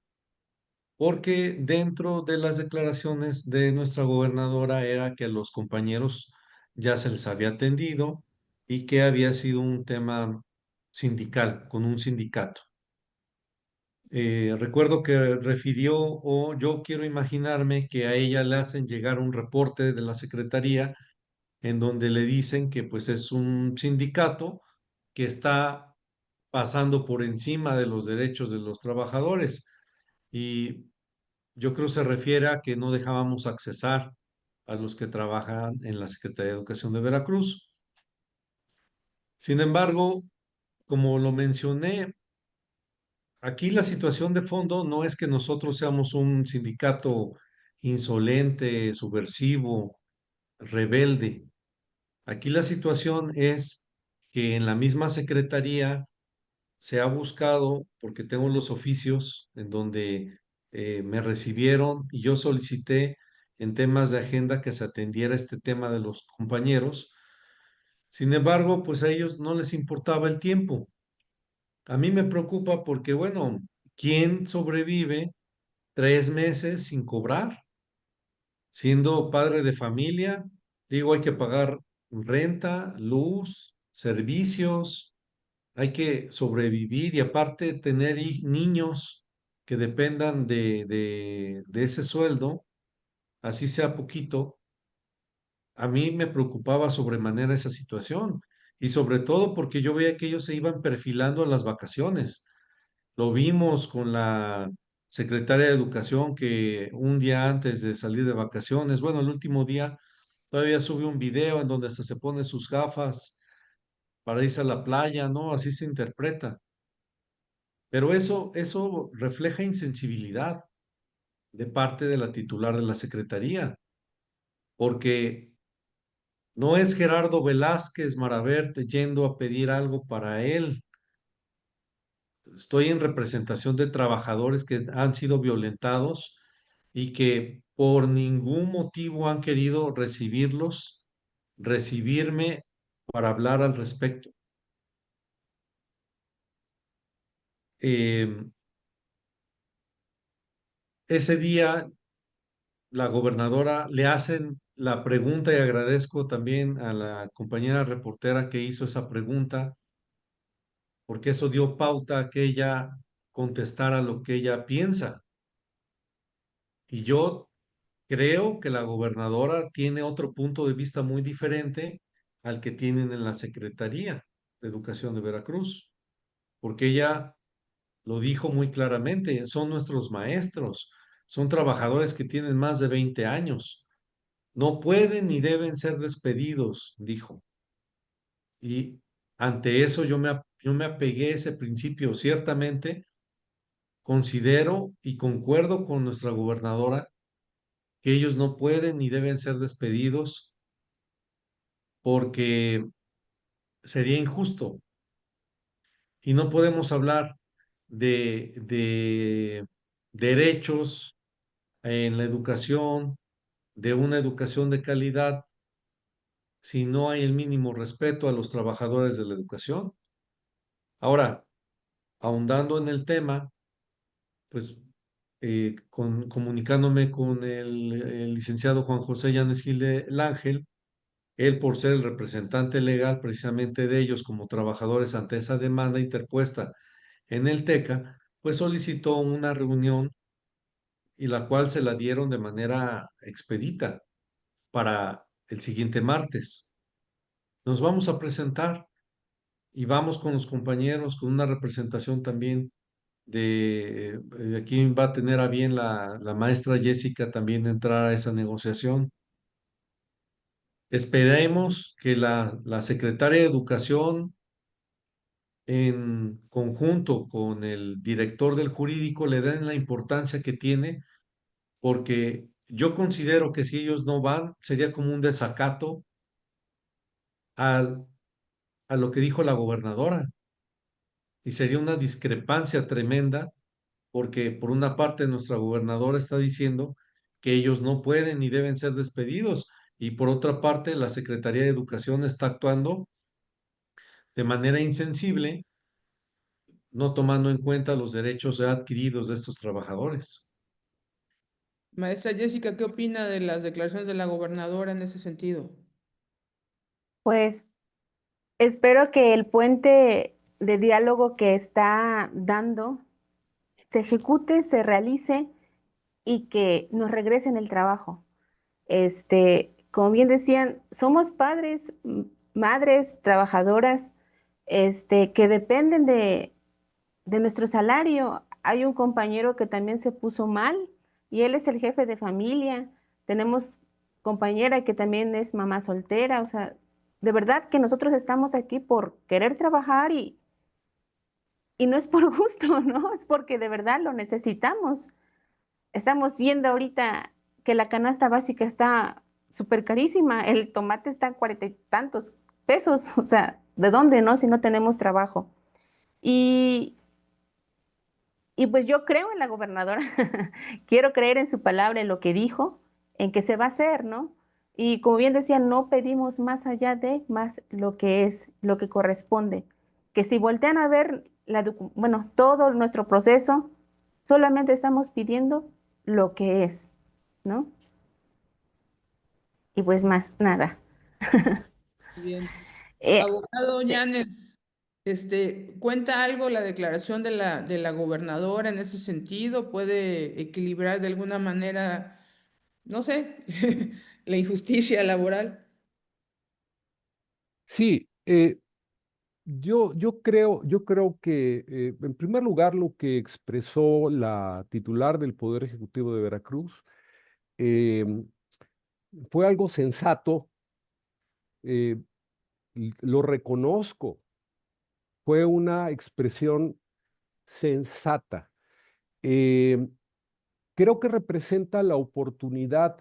Speaker 3: porque dentro de las declaraciones de nuestra gobernadora era que a los compañeros ya se les había atendido y que había sido un tema sindical, con un sindicato. Recuerdo que refirió, o yo quiero imaginarme que a ella le hacen llegar un reporte de la secretaría en donde le dicen que pues es un sindicato que está pasando por encima de los derechos de los trabajadores. Y yo creo se refiere a que no dejábamos accesar a los que trabajan en la Secretaría de Educación de Veracruz. Sin embargo, como lo mencioné, aquí la situación de fondo no es que nosotros seamos un sindicato insolente, subversivo, rebelde. Aquí la situación es que en la misma secretaría se ha buscado, porque tengo los oficios en donde me recibieron y yo solicité en temas de agenda que se atendiera este tema de los compañeros. Sin embargo, pues a ellos no les importaba el tiempo. A mí me preocupa porque, bueno, ¿quién sobrevive 3 meses sin cobrar? Siendo padre de familia, digo, hay que pagar renta, luz, servicios, hay que sobrevivir y aparte tener niños que dependan de ese sueldo, así sea poquito. A mí me preocupaba sobremanera esa situación y sobre todo porque yo veía que ellos se iban perfilando a las vacaciones. Lo vimos con la secretaria de Educación que un día antes de salir de vacaciones, bueno, el último día, todavía sube un video en donde hasta se pone sus gafas para irse a la playa, ¿no? Así se interpreta. Pero eso refleja insensibilidad de parte de la titular de la Secretaría, porque no es Gerardo Velázquez Maraverte yendo a pedir algo para él. Estoy en representación de trabajadores que han sido violentados y que por ningún motivo han querido recibirme para hablar al respecto. Eh, Ese día la gobernadora le hacen la pregunta y agradezco también a la compañera reportera que hizo esa pregunta, porque eso dio pauta a que ella contestara lo que ella piensa. Y yo creo que la gobernadora tiene otro punto de vista muy diferente al que tienen en la Secretaría de Educación de Veracruz, porque ella lo dijo muy claramente, son nuestros maestros, son trabajadores que tienen más de 20 años, no pueden ni deben ser despedidos, dijo. Y ante eso yo me apegué a ese principio. Ciertamente considero y concuerdo con nuestra gobernadora que ellos no pueden ni deben ser despedidos porque sería injusto y no podemos hablar de derechos en la educación, de una educación de calidad, si no hay el mínimo respeto a los trabajadores de la educación. Ahora, ahondando en el tema, pues comunicándome con el licenciado Juan José Llanes Gil del Ángel, él por ser el representante legal precisamente de ellos como trabajadores ante esa demanda interpuesta en el TECA, pues solicitó una reunión y la cual se la dieron de manera expedita para el siguiente martes. Nos vamos a presentar y vamos con los compañeros, con una representación también de aquí va a tener a bien la maestra Jessica también entrar a esa negociación. Esperemos que la secretaria de Educación en conjunto con el director del jurídico le den la importancia que tiene, porque yo considero que si ellos no van, sería como un desacato al- a lo que dijo la gobernadora y sería una discrepancia tremenda porque por una parte nuestra gobernadora está diciendo que ellos no pueden ni deben ser despedidos y por otra parte la Secretaría de Educación está actuando de manera insensible, no tomando en cuenta los derechos ya adquiridos de estos trabajadores.
Speaker 1: Maestra Jessica, ¿qué opina de las declaraciones de la gobernadora en ese sentido?
Speaker 4: Pues espero que el puente de diálogo que está dando se ejecute, se realice y que nos regresen el trabajo. Como bien decían, somos padres, madres, trabajadoras, que dependen de nuestro salario. Hay un compañero que también se puso mal y él es el jefe de familia. Tenemos compañera que también es mamá soltera. O sea, de verdad que nosotros estamos aquí por querer trabajar y no es por gusto, ¿no? Es porque de verdad lo necesitamos. Estamos viendo ahorita que la canasta básica está súper carísima. El tomate está a 40 y tantos pesos. O sea, ¿de dónde, no? Si no tenemos trabajo. Y Y pues yo creo en la gobernadora, quiero creer en su palabra, en lo que dijo, en que se va a hacer, ¿no? Y como bien decía, no pedimos más allá de más lo que es, lo que corresponde. Que si voltean a ver bueno, todo nuestro proceso, solamente estamos pidiendo lo que es, ¿no? Y pues más, nada.
Speaker 1: Bien.
Speaker 4: Eh,
Speaker 1: Abogado
Speaker 4: eh,
Speaker 1: Ñanes, ¿cuenta algo la declaración de la gobernadora en ese sentido? ¿Puede equilibrar de alguna manera, no sé, la injusticia laboral?
Speaker 5: Sí, yo creo que, en primer lugar, lo que expresó la titular del Poder Ejecutivo de Veracruz em, fue algo sensato, eh, lo reconozco, fue una expresión sensata. Em, Creo que representa la oportunidad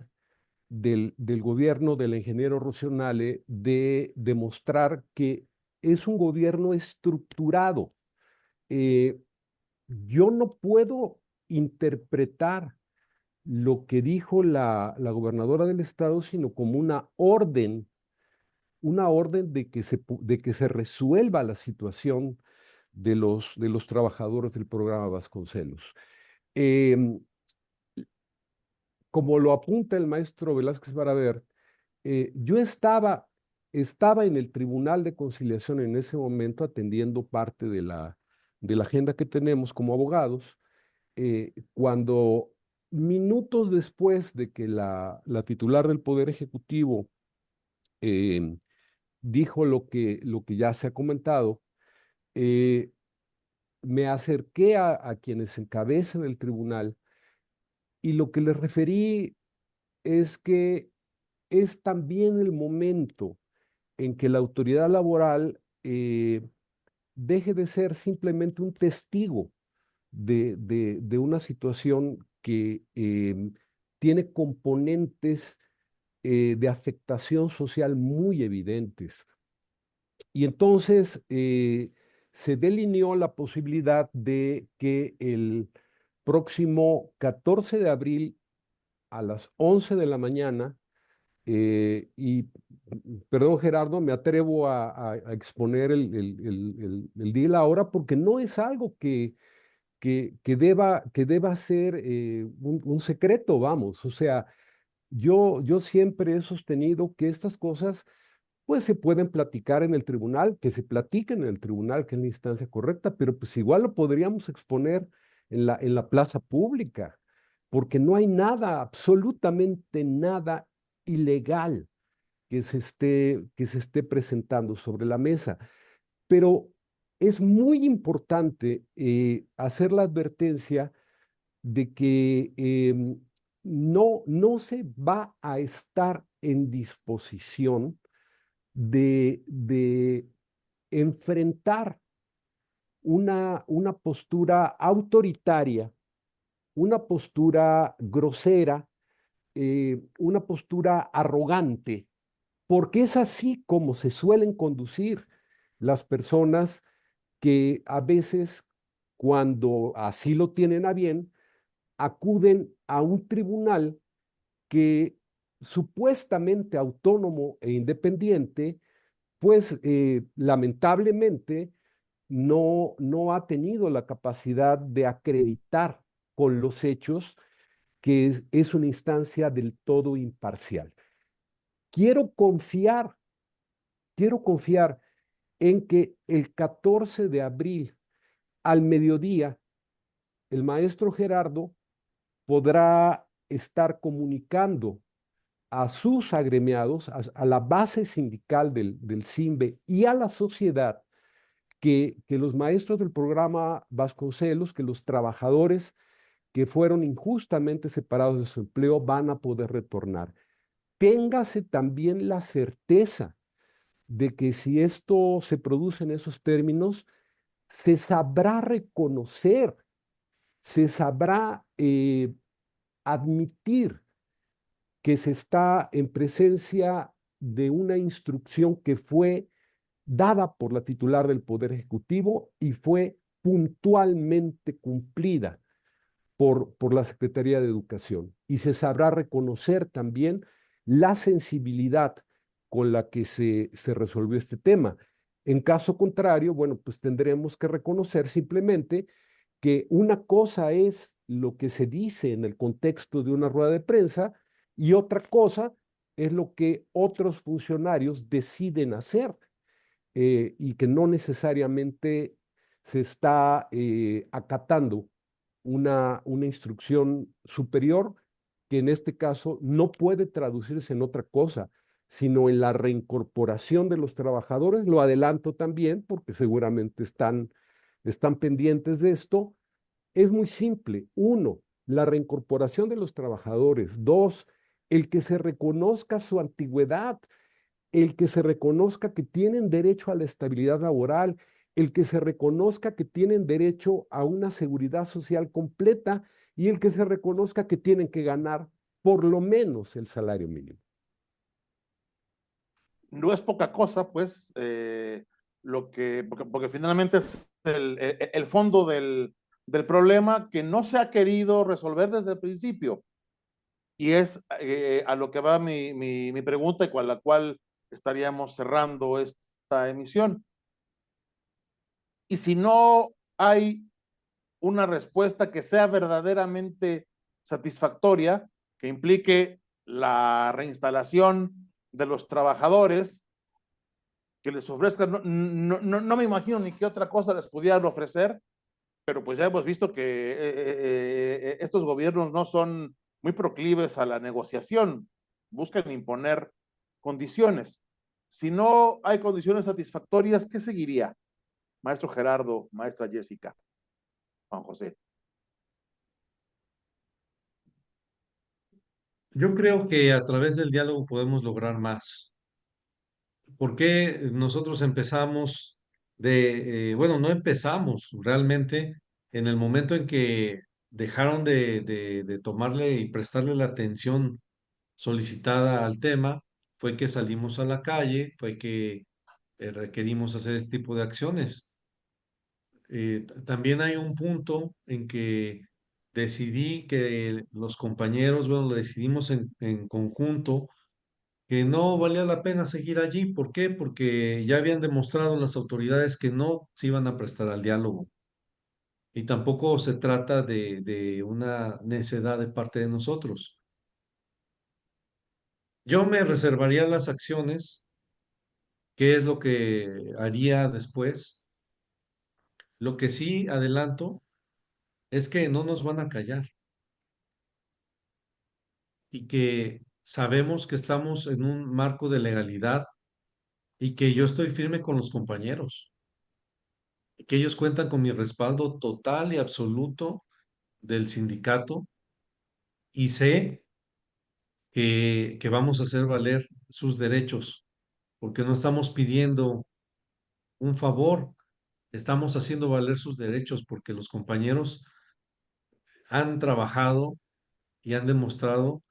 Speaker 5: del gobierno del ingeniero Rocionale de demostrar que es un gobierno estructurado. Eh, yo no puedo interpretar lo que dijo la gobernadora del estado, sino como una orden de que se resuelva la situación de los trabajadores del programa Vasconcelos. Em, Como lo apunta el maestro Velázquez Baraver, yo estaba en el Tribunal de Conciliación en ese momento atendiendo parte de la agenda que tenemos como abogados, cuando minutos después de que la titular del Poder Ejecutivo em, dijo lo que ya se ha comentado, eh, me acerqué a quienes encabezan el tribunal y lo que les referí es que es también el momento en que la autoridad laboral deje de ser simplemente un testigo de una situación que tiene componentes de afectación social muy evidentes. Y entonces se delineó la posibilidad de que el próximo 14 de abril a las 11 de la mañana, y perdón Gerardo, me atrevo a exponer el día y la hora porque no es algo que deba ser un secreto, vamos. O sea, yo siempre he sostenido que estas cosas pues se pueden platicar en el tribunal, que se platiquen en el tribunal, que es la instancia correcta, pero pues igual lo podríamos exponer en la plaza pública, porque no hay nada, absolutamente nada ilegal que se esté presentando sobre la mesa. Pero es muy importante hacer la advertencia de que no se va a estar en disposición de enfrentar una postura autoritaria, una postura grosera, una postura arrogante, porque es así como se suelen conducir las personas que a veces, cuando así lo tienen a bien, acuden a un tribunal que supuestamente autónomo e independiente, pues lamentablemente no ha tenido la capacidad de acreditar con los hechos que es una instancia del todo imparcial. Quiero confiar, quiero confiar en que el 14 de abril al mediodía, el maestro Gerardo podrá estar comunicando a sus agremiados, a la base sindical del CIMBE y a la sociedad que los maestros del programa Vasconcelos, que los trabajadores que fueron injustamente separados de su empleo van a poder retornar. Téngase también la certeza de que si esto se produce en esos términos, se sabrá reconocer, se sabrá admitir que se está en presencia de una instrucción que fue dada por la titular del Poder Ejecutivo y fue puntualmente cumplida por la Secretaría de Educación. Y se sabrá reconocer también la sensibilidad con la que se resolvió este tema. En caso contrario, bueno, pues tendremos que reconocer simplemente que una cosa es lo que se dice en el contexto de una rueda de prensa y otra cosa es lo que otros funcionarios deciden hacer, y que no necesariamente se está acatando una instrucción superior que en este caso no puede traducirse en otra cosa, sino en la reincorporación de los trabajadores. Lo adelanto también porque seguramente están pendientes de esto. Es muy simple. Uno, la reincorporación de los trabajadores. Dos, el que se reconozca su antigüedad, el que se reconozca que tienen derecho a la estabilidad laboral, el que se reconozca que tienen derecho a una seguridad social completa y el que se reconozca que tienen que ganar por lo menos el salario mínimo.
Speaker 2: No es poca cosa, pues, porque finalmente es el fondo del problema que no se ha querido resolver desde el principio. Y es a lo que va mi pregunta y con la cual estaríamos cerrando esta emisión. Y si no hay una respuesta que sea verdaderamente satisfactoria, que implique la reinstalación de los trabajadores, que les ofrezcan, no me imagino ni qué otra cosa les pudieran ofrecer, pero pues ya hemos visto que estos gobiernos no son muy proclives a la negociación, buscan imponer condiciones. Si no hay condiciones satisfactorias, ¿qué seguiría? Maestro Gerardo, maestra Jessica, Juan José.
Speaker 3: Yo creo que a través del diálogo podemos lograr más. ¿Por qué nosotros empezamos bueno, no empezamos realmente en el momento en que dejaron de tomarle y prestarle la atención solicitada al tema, fue que salimos a la calle, fue que requerimos hacer este tipo de acciones. También hay un punto en que decidí que los compañeros, bueno, lo decidimos en conjunto, que no valía la pena seguir allí. ¿Por qué? Porque ya habían demostrado las autoridades que no se iban a prestar al diálogo. Y tampoco se trata de una necedad de parte de nosotros. Yo me reservaría las acciones. ¿Qué es lo que haría después? Lo que sí adelanto es que no nos van a callar y que sabemos que estamos en un marco de legalidad y que yo estoy firme con los compañeros, y que ellos cuentan con mi respaldo total y absoluto del sindicato y sé que vamos a hacer valer sus derechos, porque no estamos pidiendo un favor, estamos haciendo valer sus derechos porque los compañeros han trabajado y han demostrado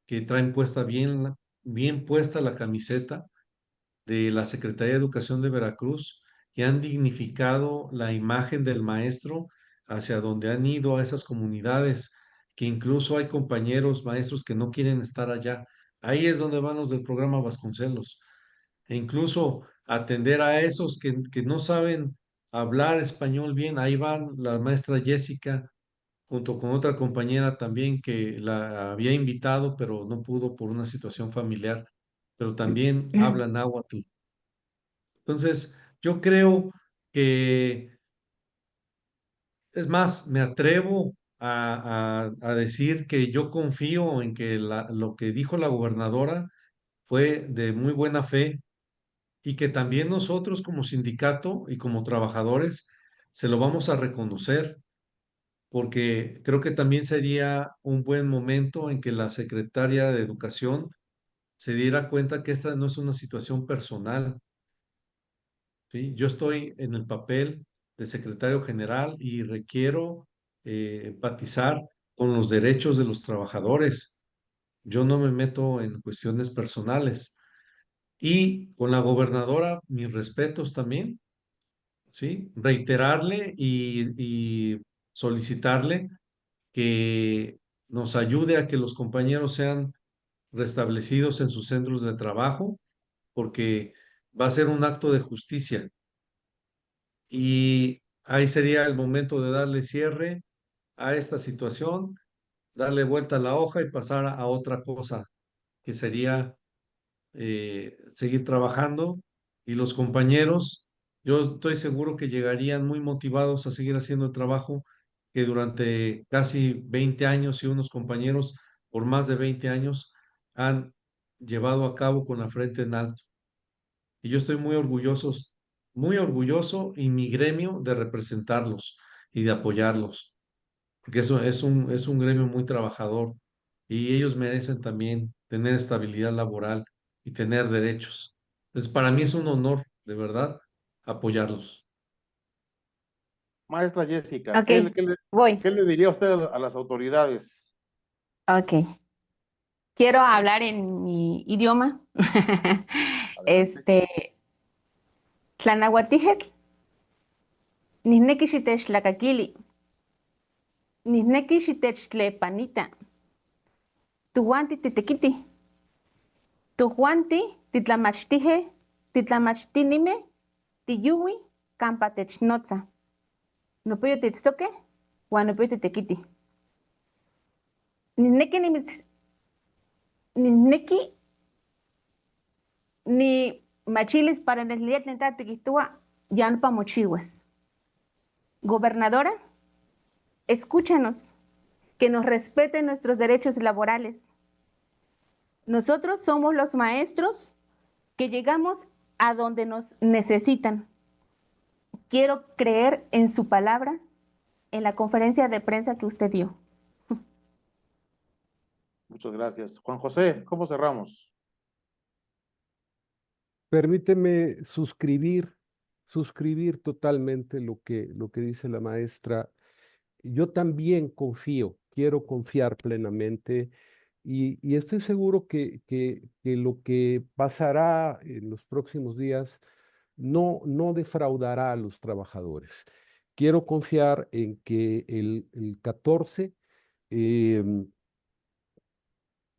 Speaker 3: que traen puesta bien puesta la camiseta de la Secretaría de Educación de Veracruz y han dignificado la imagen del maestro hacia donde han ido a esas comunidades, que incluso hay compañeros maestros que no quieren estar allá. Ahí es donde van los del programa Vasconcelos. E incluso atender a esos que no saben hablar español bien. Ahí van la maestra Jessica junto con otra compañera también que la había invitado, pero no pudo por una situación familiar, pero también habla náhuatl. Entonces, yo creo que, es más, me atrevo a decir que yo confío en que lo que dijo la gobernadora fue de muy buena fe y que también nosotros como sindicato y como trabajadores se lo vamos a reconocer, porque creo que también sería un buen momento en que la secretaria de Educación se diera cuenta que esta no es una situación personal. ¿Sí? Yo estoy en el papel de secretario general y requiero empatizar con los derechos de los trabajadores. Yo no me meto en cuestiones personales. Y con la gobernadora, mis respetos también, ¿sí? Reiterarle y solicitarle que nos ayude a que los compañeros sean restablecidos en sus centros de trabajo, porque va a ser un acto de justicia y ahí sería el momento de darle cierre a esta situación, darle vuelta a la hoja y pasar a otra cosa, que sería seguir trabajando y los compañeros, yo estoy seguro que llegarían muy motivados a seguir haciendo el trabajo que durante casi 20 años y unos compañeros por más de 20 años han llevado a cabo con la frente en alto. Y yo estoy muy orgulloso y mi gremio de representarlos y de apoyarlos, porque eso es un gremio muy trabajador y ellos merecen también tener estabilidad laboral y tener derechos. Entonces, para mí es un honor, de verdad, apoyarlos.
Speaker 2: Maestra Jessica,
Speaker 4: Ok,
Speaker 2: ¿qué, qué le,
Speaker 4: voy.
Speaker 2: qué le diría usted a las autoridades?
Speaker 4: Ok. Quiero hablar en mi idioma.
Speaker 2: Adelante.
Speaker 4: Este, Tlanahuatijek, nisneki xitechtlakakili, nisneki xitechtlepanita, tuwanti titekiti, tuwanti titlamachtije, titlamachtinime, tiyuwi, kampa technotza. Nopuyo titztoke, uan nopuyo titekiti. Nisneki ni machilis para neslia tlen ta tikihtoua yan pa mochiwas. Gobernadora, escúchanos, que nos respeten nuestros derechos laborales. Nosotros somos los maestros que llegamos a donde nos necesitan. Quiero creer en su palabra en la conferencia de prensa que usted dio.
Speaker 2: Muchas gracias. Juan José, ¿cómo cerramos?
Speaker 5: Permíteme suscribir totalmente lo que dice la maestra. Yo también confío, quiero confiar plenamente y estoy seguro que lo que pasará en los próximos días no defraudará a los trabajadores. Quiero confiar en que el 14 em,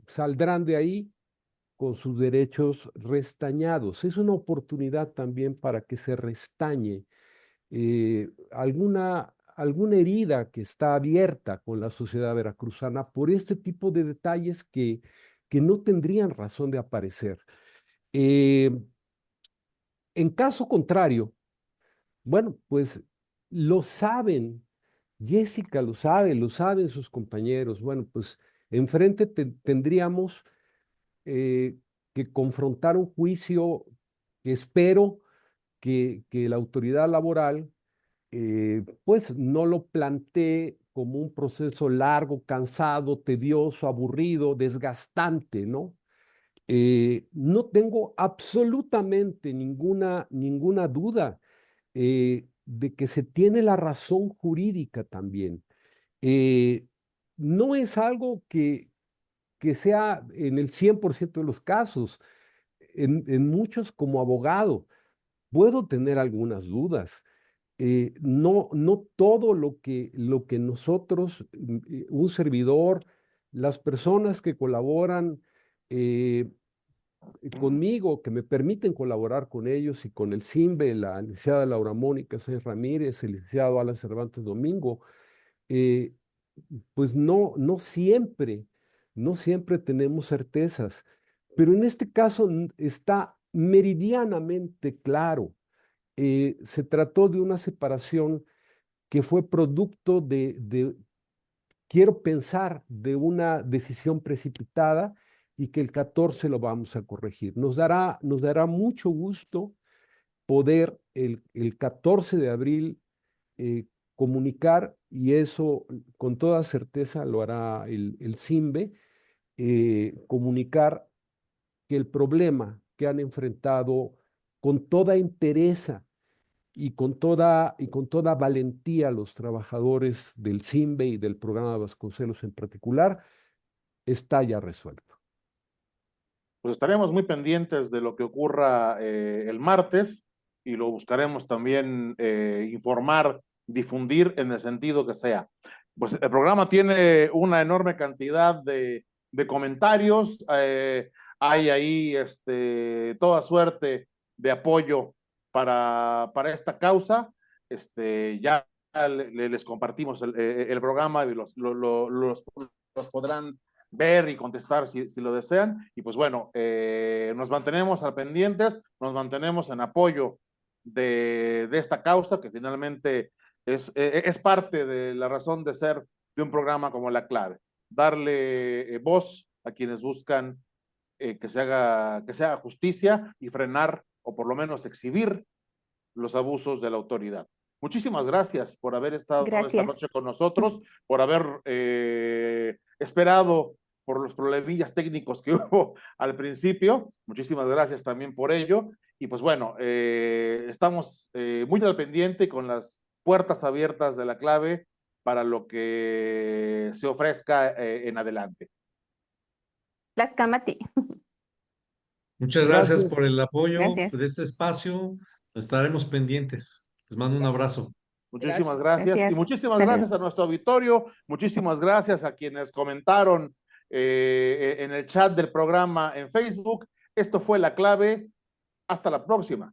Speaker 5: saldrán de ahí con sus derechos restañados. Es una oportunidad también para que se restañe alguna herida que está abierta con la sociedad veracruzana por este tipo de detalles que no tendrían razón de aparecer. Eh, en caso contrario, bueno, pues lo saben, Jessica lo saben sus compañeros. Bueno, pues enfrente tendríamos eh, que confrontar un juicio que espero que la autoridad laboral pues no lo plantee como un proceso largo, cansado, tedioso, aburrido, desgastante, ¿no? No tengo absolutamente ninguna duda de que se tiene la razón jurídica también. Eh, no es algo que sea en el 100% de los casos. En muchos como abogado puedo tener algunas dudas. No todo lo que nosotros, un servidor, las personas que colaboran eh, conmigo, que me permiten colaborar con ellos y con el CIMBE, la licenciada Laura Mónica Sáenz Ramírez, el licenciado Alan Cervantes Domingo, eh, pues no siempre tenemos certezas, pero en este caso está meridianamente claro. Se trató de una separación que fue producto quiero pensar, de una decisión precipitada y que el 14 lo vamos a corregir. Nos dará mucho gusto poder el 14 de abril comunicar, y eso con toda certeza lo hará el CIMBE, comunicar que el problema que han enfrentado con toda entereza y con toda valentía los trabajadores del CIMBE y del programa Vasconcelos en particular, está ya resuelto.
Speaker 2: Pues estaremos muy pendientes de lo que ocurra el martes y lo buscaremos también informar, difundir en el sentido que sea. Pues el programa tiene una enorme cantidad de comentarios, hay ahí toda suerte de apoyo para esta causa. ya les compartimos el programa y los podrán ver y contestar si lo desean. Y pues bueno, nos mantenemos al pendientes, nos mantenemos en apoyo de esta causa, que finalmente es parte de la razón de ser de un programa como La Clave. Darle voz a quienes buscan que se haga justicia y frenar, o por lo menos exhibir, los abusos de la autoridad. Muchísimas gracias por haber estado esta
Speaker 4: Gracias.
Speaker 2: noche con nosotros, por haber esperado por los problemillas técnicos que hubo al principio. Muchísimas gracias también por ello. Y pues bueno, estamos muy al pendiente, con las puertas abiertas de La Clave para lo que se ofrezca en adelante.
Speaker 4: Tlaxcamati.
Speaker 3: Muchas gracias
Speaker 5: Gracias.
Speaker 3: por el apoyo
Speaker 4: Gracias.
Speaker 3: de este espacio. Estaremos pendientes. Les mando un abrazo.
Speaker 2: Muchísimas gracias.
Speaker 4: Gracias.
Speaker 2: Y muchísimas
Speaker 4: Saludos.
Speaker 2: gracias a nuestro auditorio, muchísimas gracias a quienes comentaron en el chat del programa en Facebook. Esto fue La Clave. Hasta la próxima.